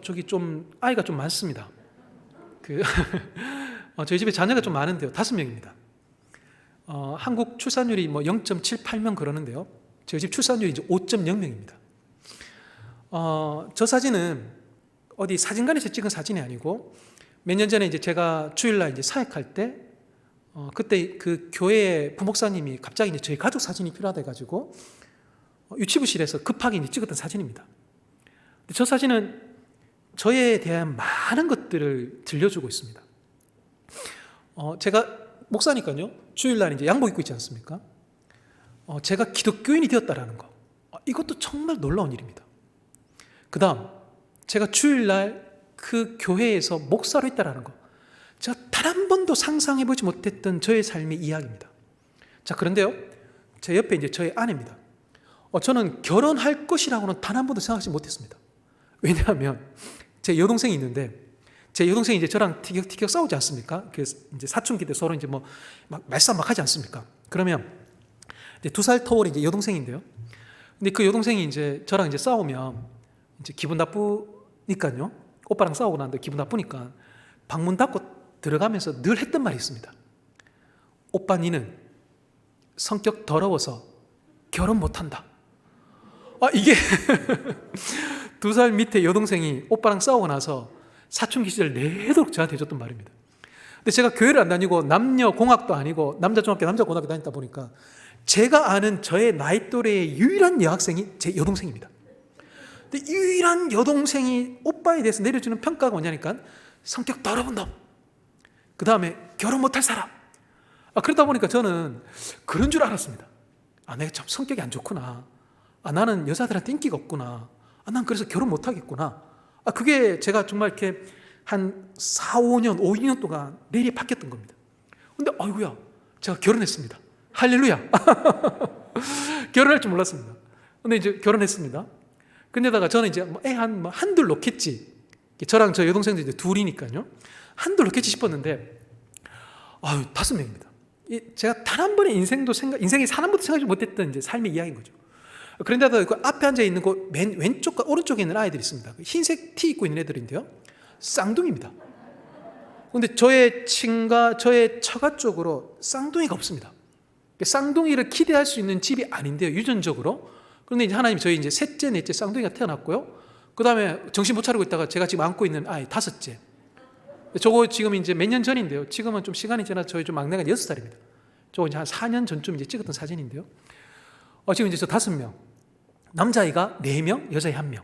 저기 좀 아이가 좀 많습니다. 저희 집에 자녀가 좀 많은데요. 5명입니다. 한국 출산율이 0.78명 그러는데요. 저희 집 출산율이 이제 5.0명입니다. 저 사진은 어디 사진관에서 찍은 사진이 아니고 몇 년 전에 이제 제가 주일날 이제 사역할 때 그때 그 교회 부목사님이 갑자기 이제 저희 가족 사진이 필요하다 해가지고 유치부실에서 급하게 이제 찍었던 사진입니다. 근데 저 사진은 저에 대한 많은 것들을 들려주고 있습니다. 제가 목사니까요. 주일날 이제 양복 입고 있지 않습니까? 제가 기독교인이 되었다라는 거. 이것도 정말 놀라운 일입니다. 그 다음, 제가 주일날 그 교회에서 목사로 있다라는 거. 제가 단 한 번도 상상해보지 못했던 저의 삶의 이야기입니다. 자, 그런데요. 제 옆에 이제 저의 아내입니다. 저는 결혼할 것이라고는 단 한 번도 생각하지 못했습니다. 왜냐하면 제 여동생이 있는데 제 여동생이 이제 저랑 티격태격 싸우지 않습니까? 그래서 이제 사춘기 때 서로 이제 막 말싸움 막 하지 않습니까? 그러면 이제 2살 터울이 이제 여동생인데요. 근데 그 여동생이 이제 저랑 이제 싸우면 이제 기분 나쁘니까요. 오빠랑 싸우고 나는데 기분 나쁘니까 방문 닫고 들어가면서 늘 했던 말이 있습니다. 오빠 니는 성격 더러워서 결혼 못한다. 이게 2살 밑에 여동생이 오빠랑 싸우고 나서 사춘기 시절 내도록 저한테 해줬던 말입니다. 근데 제가 교회를 안 다니고 남녀공학도 아니고 남자중학교, 남자고등학교 다니다 보니까 제가 아는 저의 나이 또래의 유일한 여학생이 제 여동생입니다. 근데 유일한 여동생이 오빠에 대해서 내려주는 평가가 뭐냐니까 성격 더러운 놈, 그 다음에 결혼 못할 사람. 그러다 보니까 저는 그런 줄 알았습니다. 내가 참 성격이 안 좋구나. 나는 여자들한테 인기가 없구나. 난 그래서 결혼 못하겠구나. 그게 제가 정말 이렇게 한 4, 5년, 5, 6년 동안 내일이 바뀌었던 겁니다. 근데 아이고야, 제가 결혼했습니다. 할렐루야. 결혼할 줄 몰랐습니다. 근데 이제 결혼했습니다. 근데다가 저는 이제 애 한둘 놓겠지. 저랑 저 여동생도 이제 둘이니까요. 한둘 놓겠지 싶었는데, 5명입니다. 제가 단 한 번의 인생에 단 한 번도 생각하지 못했던 이제 삶의 이야기인 거죠. 그런데도 그 앞에 앉아 있는 그 왼쪽과 오른쪽에 있는 아이들이 있습니다. 흰색 티 입고 있는 애들인데요. 쌍둥이입니다. 그런데 저의 친가, 저의 처가 쪽으로 쌍둥이가 없습니다. 쌍둥이를 기대할 수 있는 집이 아닌데요, 유전적으로. 그런데 이제 하나님 저희 이제 셋째, 넷째 쌍둥이가 태어났고요. 그 다음에 정신 못 차리고 있다가 제가 지금 안고 있는 아이 5째. 저거 지금 이제 몇 년 전인데요. 지금은 좀 시간이 지나서 저희 좀 막내가 6살입니다. 저거 이제 한 4년 전쯤 이제 찍었던 사진인데요. 지금 이제 저 5명. 남자아이가 4명, 여자아이 1명.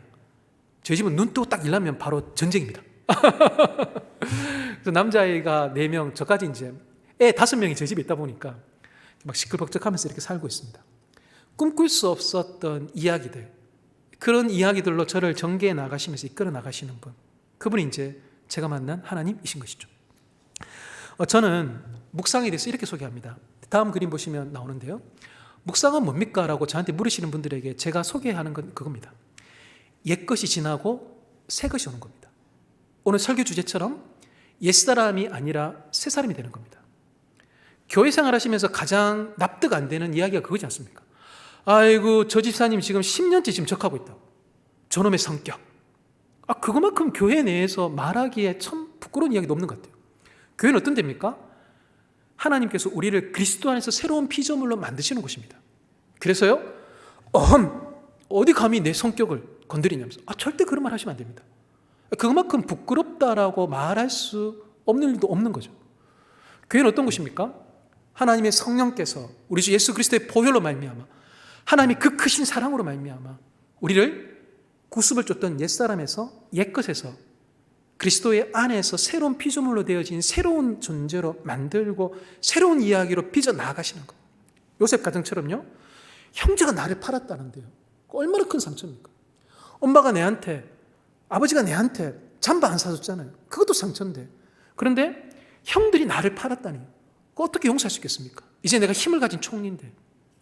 저희 집은 눈 뜨고 딱 일하면 바로 전쟁입니다. 그래서 남자아이가 4명, 저까지 이제 애 5명이 저희 집에 있다 보니까 막 시끌벅적하면서 이렇게 살고 있습니다. 꿈꿀 수 없었던 이야기들, 그런 이야기들로 저를 전개해 나가시면서 이끌어 나가시는 분, 그분이 이제 제가 만난 하나님이신 것이죠. 저는 묵상에 대해서 이렇게 소개합니다. 다음 그림 보시면 나오는데요. 묵상은 뭡니까? 라고 저한테 물으시는 분들에게 제가 소개하는 건 그겁니다. 옛것이 지나고 새것이 오는 겁니다. 오늘 설교 주제처럼 옛사람이 아니라 새사람이 되는 겁니다. 교회 생활하시면서 가장 납득 안 되는 이야기가 그거지 않습니까? 아이고, 저 집사님 지금 10년째 지금 적하고 있다. 저놈의 성격. 그거만큼 교회 내에서 말하기에 참 부끄러운 이야기도 없는 것 같아요. 교회는 어떤 데입니까? 하나님께서 우리를 그리스도 안에서 새로운 피조물로 만드시는 곳입니다. 그래서요, 어디 감히 내 성격을 건드리냐면서 절대 그런 말 하시면 안 됩니다. 그만큼 부끄럽다라고 말할 수 없는 일도 없는 거죠. 교회는 어떤 곳입니까? 하나님의 성령께서 우리 주 예수 그리스도의 보혈로 말미암아, 하나님의 그 크신 사랑으로 말미암아 우리를 구습을 쫓던 옛사람에서, 옛것에서 그리스도의 안에서 새로운 피조물로 되어진 새로운 존재로 만들고 새로운 이야기로 빚어나가시는 것. 요셉 가정처럼요, 형제가 나를 팔았다는데요. 얼마나 큰 상처입니까? 엄마가 내한테, 아버지가 내한테 잠바 안 사줬잖아요. 그것도 상처인데. 그런데 형들이 나를 팔았다니. 그거 어떻게 용서할 수 있겠습니까? 이제 내가 힘을 가진 총리인데.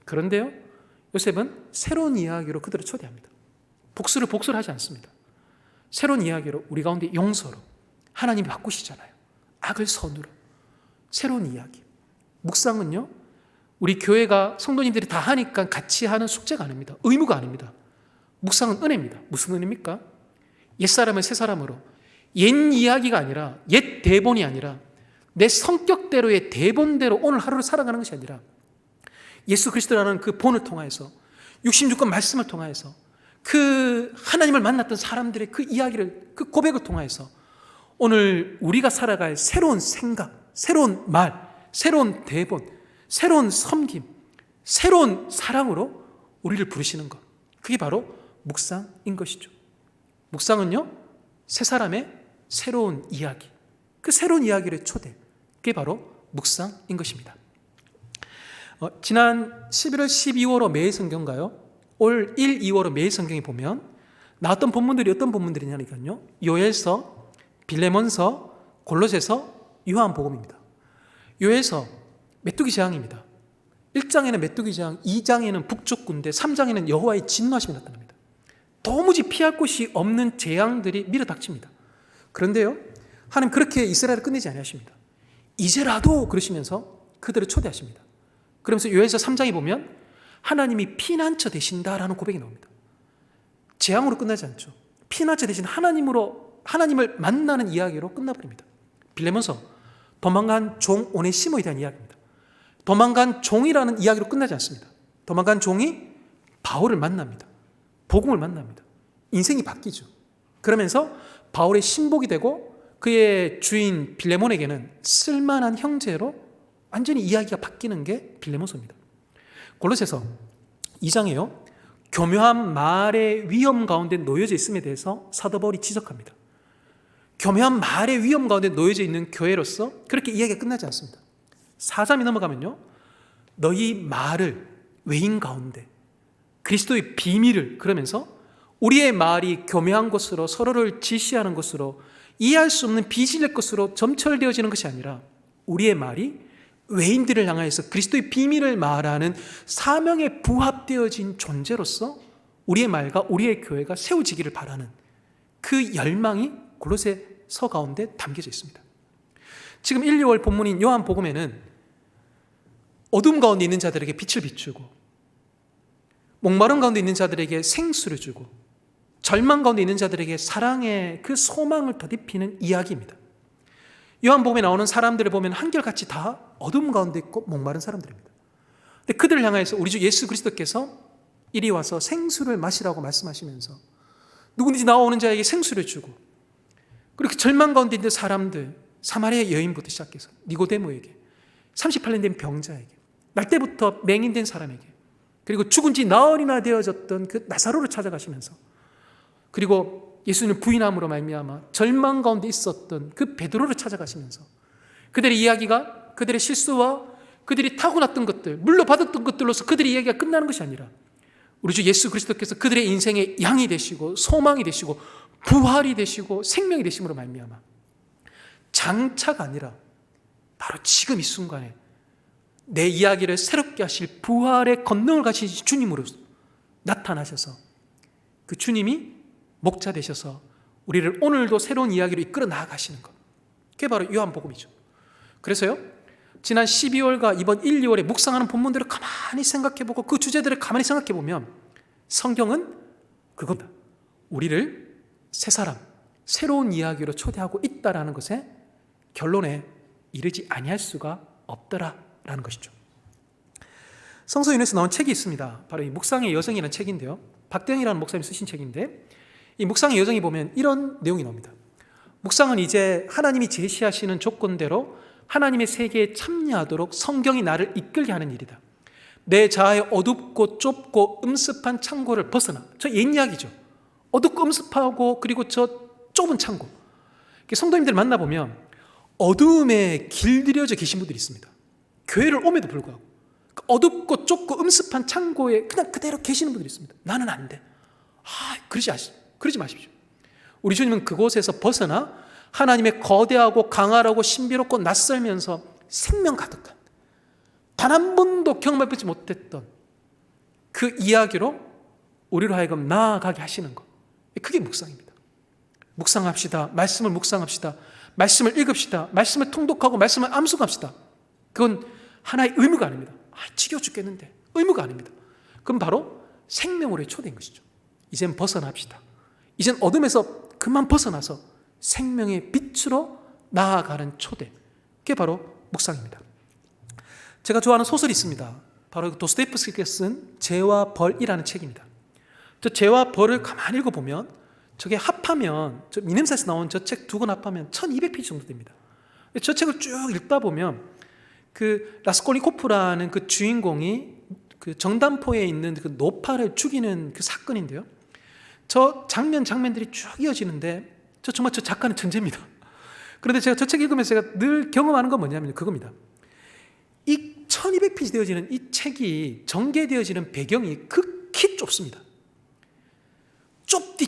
그런데요, 요셉은 새로운 이야기로 그들을 초대합니다. 복수를 하지 않습니다. 새로운 이야기로, 우리 가운데 용서로, 하나님이 바꾸시잖아요. 악을 선으로. 새로운 이야기. 묵상은요, 우리 교회가 성도님들이 다 하니까 같이 하는 숙제가 아닙니다. 의무가 아닙니다. 묵상은 은혜입니다. 무슨 은혜입니까? 옛사람을 새사람으로, 옛 이야기가 아니라, 옛 대본이 아니라, 내 성격대로의 대본대로 오늘 하루를 살아가는 것이 아니라, 예수 그리스도라는 그 본을 통하여서, 66권 말씀을 통하여서, 그 하나님을 만났던 사람들의 그 이야기를, 그 고백을 통하여서 오늘 우리가 살아갈 새로운 생각, 새로운 말, 새로운 대본, 새로운 섬김, 새로운 사랑으로 우리를 부르시는 것, 그게 바로 묵상인 것이죠. 묵상은요, 새 사람의 새로운 이야기, 그 새로운 이야기를 초대, 그게 바로 묵상인 것입니다. 지난 11월, 12월호 매일 성경가요, 올 1, 2월호 매일 성경에 보면 나왔던 본문들이 어떤 본문들이냐니까요, 요엘서, 빌레몬서, 골로새서, 요한복음입니다. 요엘서 메뚜기 재앙입니다. 1장에는 메뚜기 재앙, 2장에는 북쪽 군대, 3장에는 여호와의 진노하심이 나타납니다. 도무지 피할 곳이 없는 재앙들이 밀어닥칩니다. 그런데요, 하나님 그렇게 이스라엘을 끝내지 아니하십니다. 이제라도 그러시면서 그들을 초대하십니다. 그러면서 요엘서 3장에 보면 하나님이 피난처 되신다라는 고백이 나옵니다. 재앙으로 끝나지 않죠. 피난처 되신 하나님을 만나는 이야기로 끝나버립니다. 빌레몬서, 도망간 종 오네시모에 대한 이야기입니다. 도망간 종이라는 이야기로 끝나지 않습니다. 도망간 종이 바울을 만납니다. 복음을 만납니다. 인생이 바뀌죠. 그러면서 바울의 신복이 되고 그의 주인 빌레몬에게는 쓸만한 형제로 완전히 이야기가 바뀌는 게 빌레몬서입니다. 골로새서 2장에요, 교묘한 말의 위험 가운데 놓여져 있음에 대해서 사도 바울이 지적합니다. 교묘한 말의 위험 가운데 놓여져 있는 교회로서 그렇게 이야기가 끝나지 않습니다. 4장이 넘어가면요, 너희 말을 외인 가운데 그리스도의 비밀을, 그러면서 우리의 말이 교묘한 것으로, 서로를 지시하는 것으로, 이해할 수 없는 비질의 것으로 점철되어지는 것이 아니라 우리의 말이 외인들을 향하여서 그리스도의 비밀을 말하는 사명에 부합되어진 존재로서 우리의 말과 우리의 교회가 세워지기를 바라는 그 열망이 골로새서 가운데 담겨져 있습니다. 지금 1, 2월 본문인 요한복음에는 어둠 가운데 있는 자들에게 빛을 비추고, 목마름 가운데 있는 자들에게 생수를 주고, 절망 가운데 있는 자들에게 사랑의 그 소망을 더딥히는 이야기입니다. 요한복음에 나오는 사람들을 보면 한결같이 다 어둠 가운데 있고 목마른 사람들입니다. 근데 그들을 향해서 우리 주 예수 그리스도께서 이리 와서 생수를 마시라고 말씀하시면서 누구든지 나오는 자에게 생수를 주고, 그리고 절망 가운데 있는 사람들, 사마리아 여인부터 시작해서 니고데모에게, 38년 된 병자에게, 날 때부터 맹인된 사람에게, 그리고 죽은 지 나흘이나 되어졌던 그 나사로를 찾아가시면서, 그리고 예수님을 부인함으로 말미암아 절망 가운데 있었던 그 베드로를 찾아가시면서 그들의 이야기가 그들의 실수와 그들이 타고났던 것들, 물려받았던 것들로서 그들의 이야기가 끝나는 것이 아니라 우리 주 예수 그리스도께서 그들의 인생의 양이 되시고 소망이 되시고 부활이 되시고 생명이 되심으로 말미암아 장차가 아니라 바로 지금 이 순간에 내 이야기를 새롭게 하실 부활의 권능을 가진 주님으로 나타나셔서 그 주님이 목자 되셔서 우리를 오늘도 새로운 이야기로 이끌어 나아가시는 것, 그게 바로 요한복음이죠. 그래서요, 지난 12월과 이번 1, 2월에 묵상하는 본문들을 가만히 생각해보고 그 주제들을 가만히 생각해보면 성경은 그겁니다. 우리를 새 사람, 새로운 이야기로 초대하고 있다라는 것에 결론에 이르지 아니할 수가 없더라라는 것이죠. 성서윤에서 나온 책이 있습니다. 바로 이 묵상의 여정이라는 책인데요, 박대영이라는 목사님이 쓰신 책인데, 이 묵상의 여정에 보면 이런 내용이 나옵니다. 묵상은 이제 하나님이 제시하시는 조건대로 하나님의 세계에 참여하도록 성경이 나를 이끌게 하는 일이다. 내 자아의 어둡고 좁고 음습한 창고를 벗어나, 저 옛 이야기죠. 어둡고 음습하고 그리고 저 좁은 창고, 성도님들 만나보면 어두움에 길들여져 계신 분들이 있습니다. 교회를 옴에도 불구하고 어둡고 좁고 음습한 창고에 그냥 그대로 계시는 분들이 있습니다. 나는 안 돼. 그러지 마십시오. 우리 주님은 그곳에서 벗어나 하나님의 거대하고 강하고 신비롭고 낯설면서 생명 가득한, 단 한 번도 경험해보지 못했던 그 이야기로 우리로 하여금 나아가게 하시는 것, 그게 묵상입니다. 묵상합시다. 말씀을 묵상합시다. 말씀을 읽읍시다. 말씀을 통독하고 말씀을 암송합시다. 그건 하나의 의무가 아닙니다. 지겨워 죽겠는데, 의무가 아닙니다. 그럼 바로 생명으로의 초대인 것이죠. 이젠 벗어납시다. 이젠 어둠에서 그만 벗어나서 생명의 빛으로 나아가는 초대, 그게 바로 묵상입니다. 제가 좋아하는 소설이 있습니다. 바로 도스토옙스키가 쓴 죄와 벌이라는 책입니다. 저 죄와 벌을 가만히 읽어보면 저게 합하면, 저 미nem사에서 나온 저 책 두 권 합하면 1200페이지 정도 됩니다. 저 책을 쭉 읽다 보면 그 라스콜니코프라는 그 주인공이 그 정단포에 있는 그 노파를 죽이는 그 사건인데요. 저 장면들이 쭉 이어지는데 정말 저 작가는 천재입니다. 그런데 제가 저 책 읽으면서 제가 늘 경험하는 건 뭐냐면 그겁니다. 이 1200페이지 되어지는 이 책이 전개되어지는 배경이 극히 좁습니다.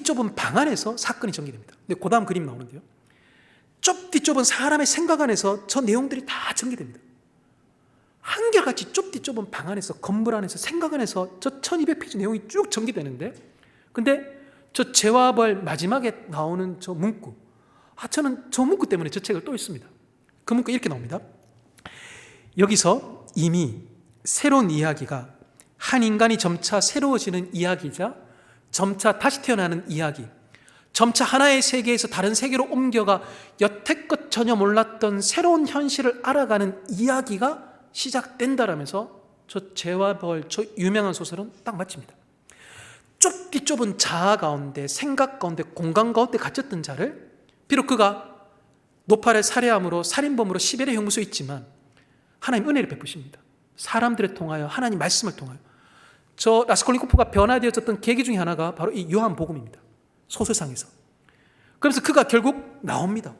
좁은 방 안에서 사건이 전개됩니다. 근데 그 다음 그림 나오는데요. 좁은 사람의 생각 안에서 저 내용들이 다 전개됩니다. 한결같이 좁은 방 안에서, 건물 안에서, 생각 안에서 저 1200페이지 내용이 쭉 전개되는데, 근데 저 죄와 벌 마지막에 나오는 저 문구, 저는 저 문구 때문에 저 책을 또 읽습니다. 그 문구 이렇게 나옵니다. 여기서 이미 새로운 이야기가, 한 인간이 점차 새로워지는 이야기이자 점차 다시 태어나는 이야기, 점차 하나의 세계에서 다른 세계로 옮겨가 여태껏 전혀 몰랐던 새로운 현실을 알아가는 이야기가 시작된다라면서 저 죄와 벌, 저 유명한 소설은 딱 마칩니다. 좁은 자아 가운데, 생각 가운데, 공간 가운데 갇혔던 자를, 비록 그가 노파를 살해함으로, 살인범으로 시베리아 형무소에 있지만 하나님 은혜를 베푸십니다. 사람들을 통하여, 하나님 말씀을 통하여. 저 라스콜니코프가 변화되어졌던 계기 중에 하나가 바로 이 요한복음입니다. 소설상에서. 그래서 그가 결국 나옵니다.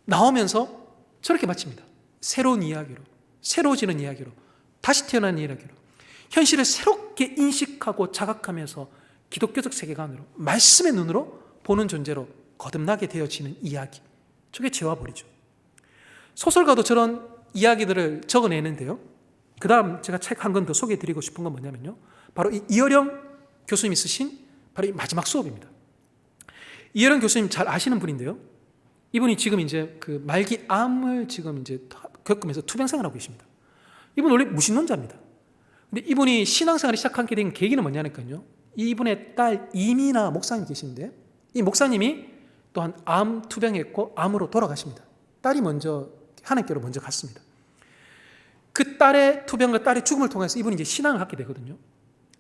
나오면서 저렇게 마칩니다. 새로운 이야기로, 새로워지는 이야기로, 다시 태어난 이야기로, 현실을 새롭게 인식하고 자각하면서 기독교적 세계관으로, 말씀의 눈으로 보는 존재로 거듭나게 되어지는 이야기, 저게 죄와 벌이죠. 소설가도 저런 이야기들을 적어내는데요. 그 다음 제가 책 한 권 더 소개해드리고 싶은 건 뭐냐면요, 바로 이 이어령 교수님이 쓰신 바로 이 마지막 수업입니다. 이어령 교수님 잘 아시는 분인데요. 이분이 지금 이제 그 말기 암을 지금 이제 겪으면서 투병생활을 하고 계십니다. 이분 원래 무신론자입니다. 근데 이분이 신앙생활을 시작하게 된 계기는 뭐냐니까요. 이분의 딸 이미나 목사님 계신데, 이 목사님이 또한 암 투병했고 암으로 돌아가십니다. 딸이 먼저 하나님께로 먼저 갔습니다. 그 딸의 투병과 딸의 죽음을 통해서 이분이 이제 신앙을 갖게 되거든요.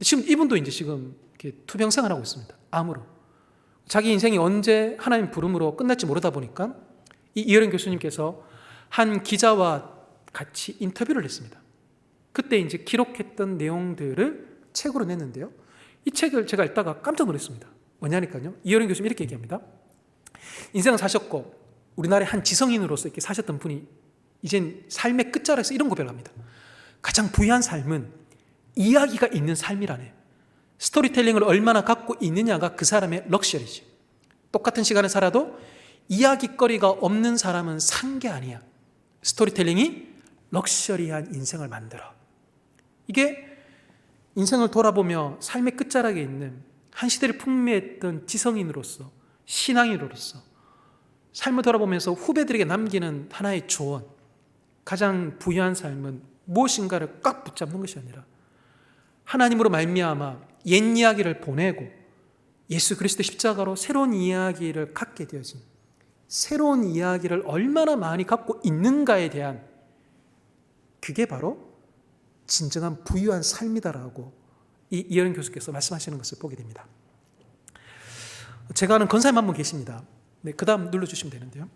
지금 이분도 이제 지금 이렇게 투병 생활하고 있습니다. 암으로. 자기 인생이 언제 하나님 부름으로 끝날지 모르다 보니까 이 이어령 교수님께서 한 기자와 같이 인터뷰를 했습니다. 그때 이제 기록했던 내용들을 책으로 냈는데요. 이 책을 제가 읽다가 깜짝 놀랐습니다. 뭐냐니까요. 이어령 교수님 이렇게 얘기합니다. 인생을 사셨고 우리나라의 한 지성인으로서 이렇게 사셨던 분이 이젠 삶의 끝자락에서 이런 고백을 합니다. 가장 부유한 삶은 이야기가 있는 삶이라네. 스토리텔링을 얼마나 갖고 있느냐가 그 사람의 럭셔리지. 똑같은 시간을 살아도 이야기거리가 없는 사람은 산 게 아니야. 스토리텔링이 럭셔리한 인생을 만들어. 이게 인생을 돌아보며 삶의 끝자락에 있는 한 시대를 풍미했던 지성인으로서, 신앙인으로서 삶을 돌아보면서 후배들에게 남기는 하나의 조언, 가장 부유한 삶은 무엇인가를 꽉 붙잡는 것이 아니라 하나님으로 말미암아 옛 이야기를 보내고 예수 그리스도 십자가로 새로운 이야기를 갖게 되어진, 새로운 이야기를 얼마나 많이 갖고 있는가에 대한, 그게 바로 진정한 부유한 삶이다라고 이 이어령 교수께서 말씀하시는 것을 보게 됩니다. 제가 아는 권사님 한 분 계십니다. 네, 그 다음 눌러주시면 되는데요.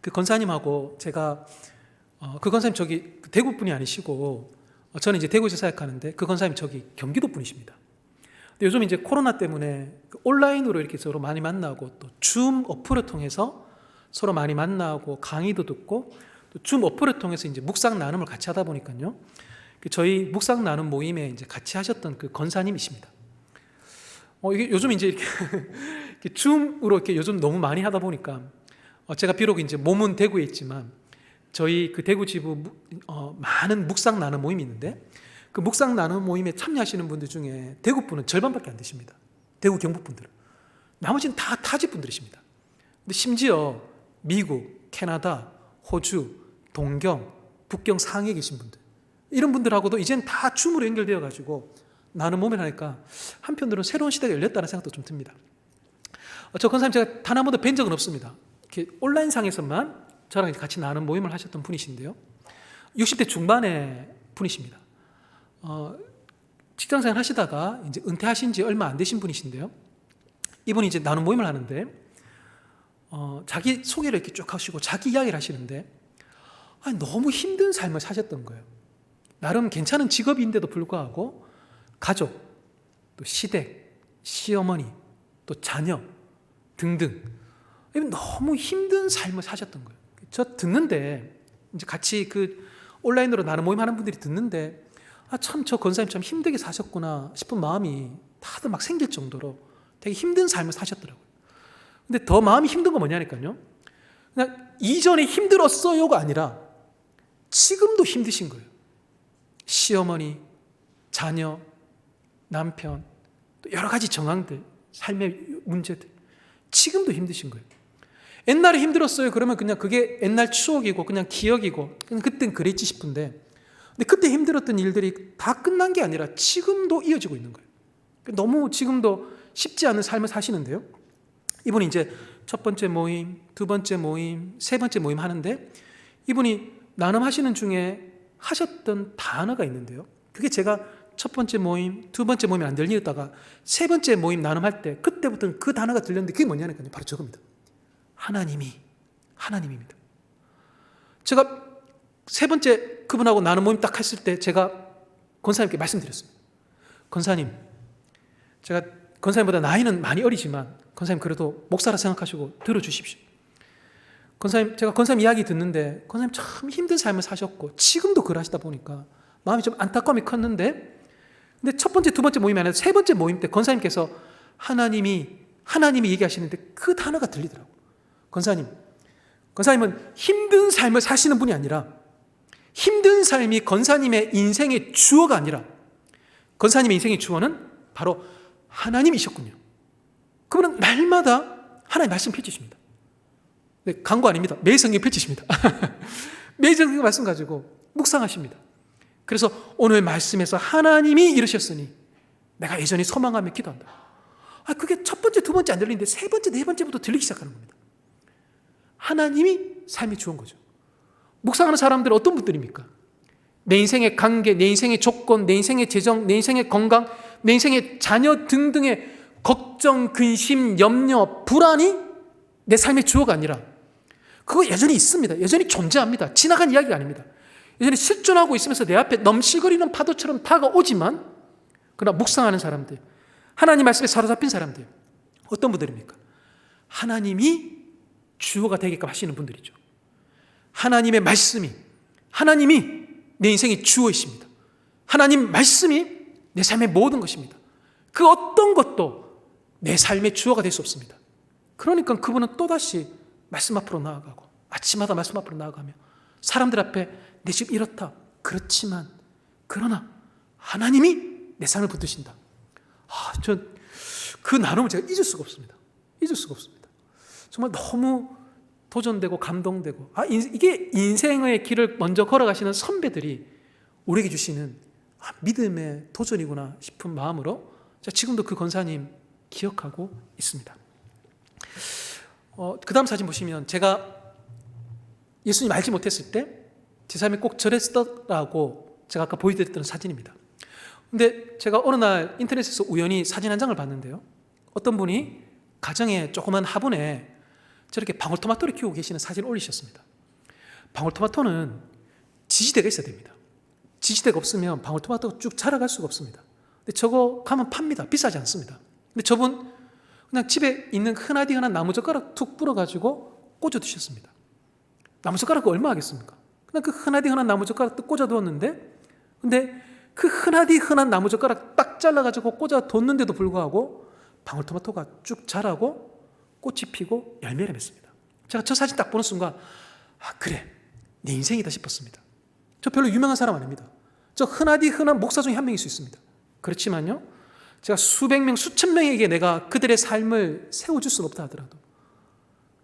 그 권사님하고 제가 그 권사님 저기 대구 분이 아니시고 저는 이제 대구에서 사역하는데 그 권사님 저기 경기도 분이십니다. 근데 요즘 이제 코로나 때문에 온라인으로 이렇게 서로 많이 만나고 또 줌 어플을 통해서 서로 많이 만나고 강의도 듣고 또 줌 어플을 통해서 이제 묵상 나눔을 같이 하다 보니까요. 저희 묵상 나눔 모임에 이제 같이 하셨던 그 권사님이십니다. 이게 요즘 이제 이렇게 줌으로 이렇게 요즘 너무 많이 하다 보니까 제가 비록 이제 몸은 대구에 있지만 저희 그 대구 지부 많은 묵상 나눔 모임이 있는데 그 묵상 나눔 모임에 참여하시는 분들 중에 대구 분은 절반밖에 안 되십니다. 대구 경북 분들은. 나머지는 다 타지 분들이십니다. 근데 심지어 미국, 캐나다, 호주, 동경, 북경 상해에 계신 분들, 이런 분들하고도 이제는 다 줌으로 연결되어 가지고 나는 몸을 하니까 한편으로는 새로운 시대가 열렸다는 생각도 좀 듭니다. 저 권사님 제가 단 한 번도 뵌 적은 없습니다. 이렇게 온라인상에서만 저랑 같이 나눈 모임을 하셨던 분이신데요. 60대 중반의 분이십니다. 직장생활 하시다가 이제 은퇴하신 지 얼마 안 되신 분이신데요. 이분이 이제 나눔 모임을 하는데 자기 소개를 이렇게 쭉 하시고 자기 이야기를 하시는데 너무 힘든 삶을 사셨던 거예요. 나름 괜찮은 직업인데도 불구하고 가족, 또 시댁, 시어머니, 또 자녀 등등 너무 힘든 삶을 사셨던 거예요. 저 듣는데 이제 같이 그 온라인으로 나눔 모임 하는 분들이 듣는데 참 저 권사님 참 힘들게 사셨구나 싶은 마음이 다들 막 생길 정도로 되게 힘든 삶을 사셨더라고요. 근데 더 마음이 힘든 건 뭐냐니까요. 그냥 이전에 힘들었어요가 아니라 지금도 힘드신 거예요. 시어머니, 자녀, 남편, 또 여러 가지 정황들, 삶의 문제들 지금도 힘드신 거예요. 옛날에 힘들었어요 그러면 그냥 그게 옛날 추억이고 그냥 기억이고 그냥 그땐 그랬지 싶은데 근데 그때 힘들었던 일들이 다 끝난 게 아니라 지금도 이어지고 있는 거예요. 너무 지금도 쉽지 않은 삶을 사시는데요. 이분이 이제 첫 번째 모임, 두 번째 모임, 세 번째 모임 하는데 이분이 나눔하시는 중에 하셨던 단어가 있는데요. 그게 제가 첫 번째 모임, 두 번째 모임이 안 들리다가 세 번째 모임 나눔할 때 그때부터는 그 단어가 들렸는데 그게 뭐냐니까요. 바로 저겁니다. 하나님입니다. 제가 세 번째 그분하고 나눔 모임 딱 했을 때 제가 권사님께 말씀드렸습니다. 권사님, 제가 권사님보다 나이는 많이 어리지만 권사님 그래도 목사라 생각하시고 들어주십시오. 권사님, 제가 권사님 이야기 듣는데 권사님 참 힘든 삶을 사셨고 지금도 그러시다 보니까 마음이 좀 안타까움이 컸는데 근데 첫 번째, 두 번째 모임이 아니라 세 번째 모임 때 권사님께서 하나님이 얘기하시는데 그 단어가 들리더라고요. 권사님은 힘든 삶을 사시는 분이 아니라 힘든 삶이 권사님의 인생의 주어가 아니라 권사님의 인생의 주어는 바로 하나님이셨군요. 그분은 날마다 하나님 말씀 펼치십니다. 네, 광고 아닙니다. 매일 성경 펼치십니다. 매일 성경 말씀 가지고 묵상하십니다. 그래서 오늘 말씀에서 하나님이 이르셨으니 내가 여전히 소망하며 기도한다. 그게 첫 번째, 두 번째 안 들리는데 세 번째, 네 번째부터 들리기 시작하는 겁니다. 하나님이 삶이 주은 거죠. 묵상하는 사람들은 어떤 분들입니까? 내 인생의 관계, 내 인생의 조건, 내 인생의 재정, 내 인생의 건강, 내 인생의 자녀 등등의 걱정, 근심, 염려, 불안이 내 삶의 주어가 아니라 그거 여전히 있습니다. 여전히 존재합니다. 지나간 이야기가 아닙니다. 여전히 실존하고 있으면서 내 앞에 넘실거리는 파도처럼 다가오지만 그러나 묵상하는 사람들, 하나님 말씀에 사로잡힌 사람들 어떤 분들입니까? 하나님이 주어가 되게끔 하시는 분들이죠. 하나님의 말씀이, 하나님이 내 인생의 주어이십니다. 하나님 말씀이 내 삶의 모든 것입니다. 그 어떤 것도 내 삶의 주어가 될 수 없습니다. 그러니까 그분은 또다시 말씀 앞으로 나아가고 아침마다 말씀 앞으로 나아가며 사람들 앞에 내 집 이렇다. 그렇지만 그러나 하나님이 내 삶을 붙드신다. 전 그 나눔을 제가 잊을 수가 없습니다. 잊을 수가 없습니다. 정말 너무 도전되고 감동되고 이게 인생의 길을 먼저 걸어가시는 선배들이 우리에게 주시는 믿음의 도전이구나 싶은 마음으로 지금도 그 권사님 기억하고 있습니다. 그 다음 사진 보시면 제가 예수님 알지 못했을 때 제 삶에 꼭 저랬더라고 제가 아까 보여드렸던 사진입니다. 근데 제가 어느 날 인터넷에서 우연히 사진 한 장을 봤는데요. 어떤 분이 가정의 조그만 화분에 저렇게 방울토마토를 키우고 계시는 사진을 올리셨습니다. 방울토마토는 지지대가 있어야 됩니다. 지지대가 없으면 방울토마토가 쭉 자라갈 수가 없습니다. 근데 저거 가면 팝니다. 비싸지 않습니다. 근데 저분 그냥 집에 있는 흔하디흔한 나무젓가락 툭 불어가지고 꽂아두셨습니다. 나무젓가락이 얼마 하겠습니까? 그냥 그 흔하디흔한 나무젓가락 꽂아두었는데 근데 그 흔한 나무젓가락 딱 잘라가지고 꽂아 뒀는데도 불구하고 방울토마토가 쭉 자라고 꽃이 피고 열매를 맺습니다. 제가 저 사진 딱 보는 순간 그래, 내 인생이다 싶었습니다. 저 별로 유명한 사람 아닙니다. 저 흔한 목사 중에 한 명일 수 있습니다. 그렇지만요, 제가 수백 명, 수천 명에게 내가 그들의 삶을 세워줄 수는 없다 하더라도,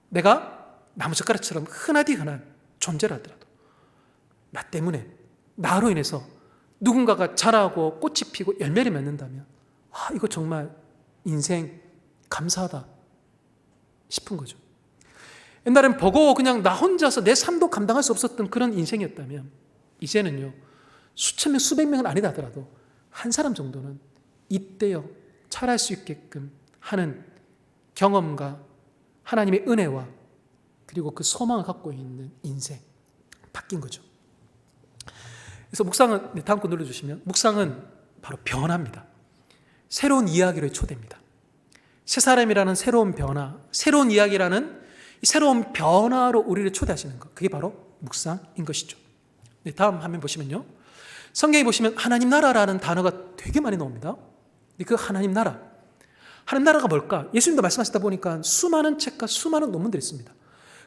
내가 나무젓가락처럼 흔한 존재라 하더라도, 나 때문에, 나로 인해서 누군가가 자라고 꽃이 피고 열매를 맺는다면 이거 정말 인생 감사하다 싶은 거죠. 옛날엔 버거워 그냥 나 혼자서 내 삶도 감당할 수 없었던 그런 인생이었다면, 이제는요, 수천 명, 수백 명은 아니다 하더라도 한 사람 정도는 잇대어 잘할 수 있게끔 하는 경험과 하나님의 은혜와 그리고 그 소망을 갖고 있는 인생, 바뀐 거죠. 그래서 묵상은, 다음 거 눌러주시면, 묵상은 바로 변화입니다. 새로운 이야기를 초대입니다. 새 사람이라는 새로운 변화, 새로운 이야기라는 이 새로운 변화로 우리를 초대하시는 것, 그게 바로 묵상인 것이죠. 다음 화면 보시면요, 성경에 보시면 하나님 나라라는 단어가 되게 많이 나옵니다. 그 하나님 나라가 뭘까? 예수님도 말씀하시다 보니까 수많은 책과 수많은 논문들이 있습니다.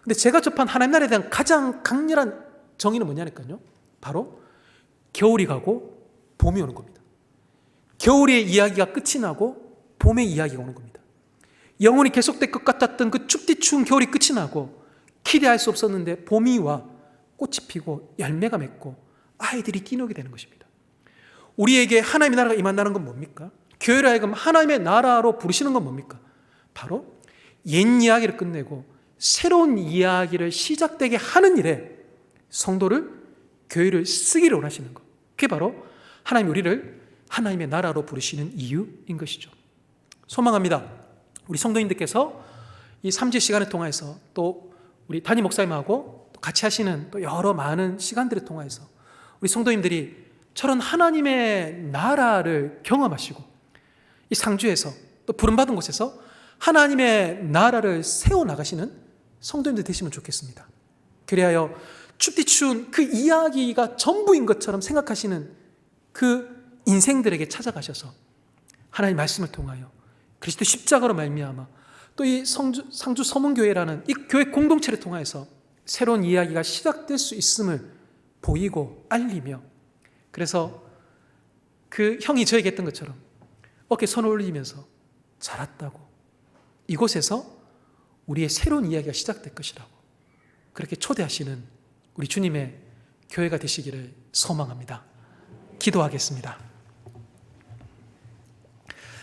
근데 제가 접한 하나님 나라에 대한 가장 강렬한 정의는 뭐냐니까요, 바로 겨울이 가고 봄이 오는 겁니다. 겨울의 이야기가 끝이 나고 봄의 이야기가 오는 겁니다. 영원히 계속될 것 같았던 그 춥디 추운 겨울이 끝이 나고 기대할 수 없었는데 봄이 와 꽃이 피고 열매가 맺고 아이들이 뛰노게 되는 것입니다. 우리에게 하나님의 나라가 임한다는 건 뭡니까? 교회를 하여금 하나님의 나라로 부르시는 건 뭡니까? 바로 옛 이야기를 끝내고 새로운 이야기를 시작되게 하는 일에 성도를, 교회를 쓰기를 원하시는 것, 그게 바로 하나님 우리를 하나님의 나라로 부르시는 이유인 것이죠. 소망합니다. 우리 성도님들께서 이 3주 시간을 통해서, 또 우리 담임 목사님하고 같이 하시는 또 여러 많은 시간들을 통해서 우리 성도님들이 저런 하나님의 나라를 경험하시고 이 상주에서 또 부름받은 곳에서 하나님의 나라를 세워나가시는 성도님들 되시면 좋겠습니다. 그리하여 춥디 추운 그 이야기가 전부인 것처럼 생각하시는 그 인생들에게 찾아가셔서 하나님의 말씀을 통하여 그리스도 십자가로 말미암아 또 이 상주 서문교회라는 이 교회 공동체를 통해서 새로운 이야기가 시작될 수 있음을 보이고 알리며, 그래서 그 형이 저에게 했던 것처럼 어깨 손을 올리면서 자랐다고, 이곳에서 우리의 새로운 이야기가 시작될 것이라고 그렇게 초대하시는 우리 주님의 교회가 되시기를 소망합니다. 기도하겠습니다.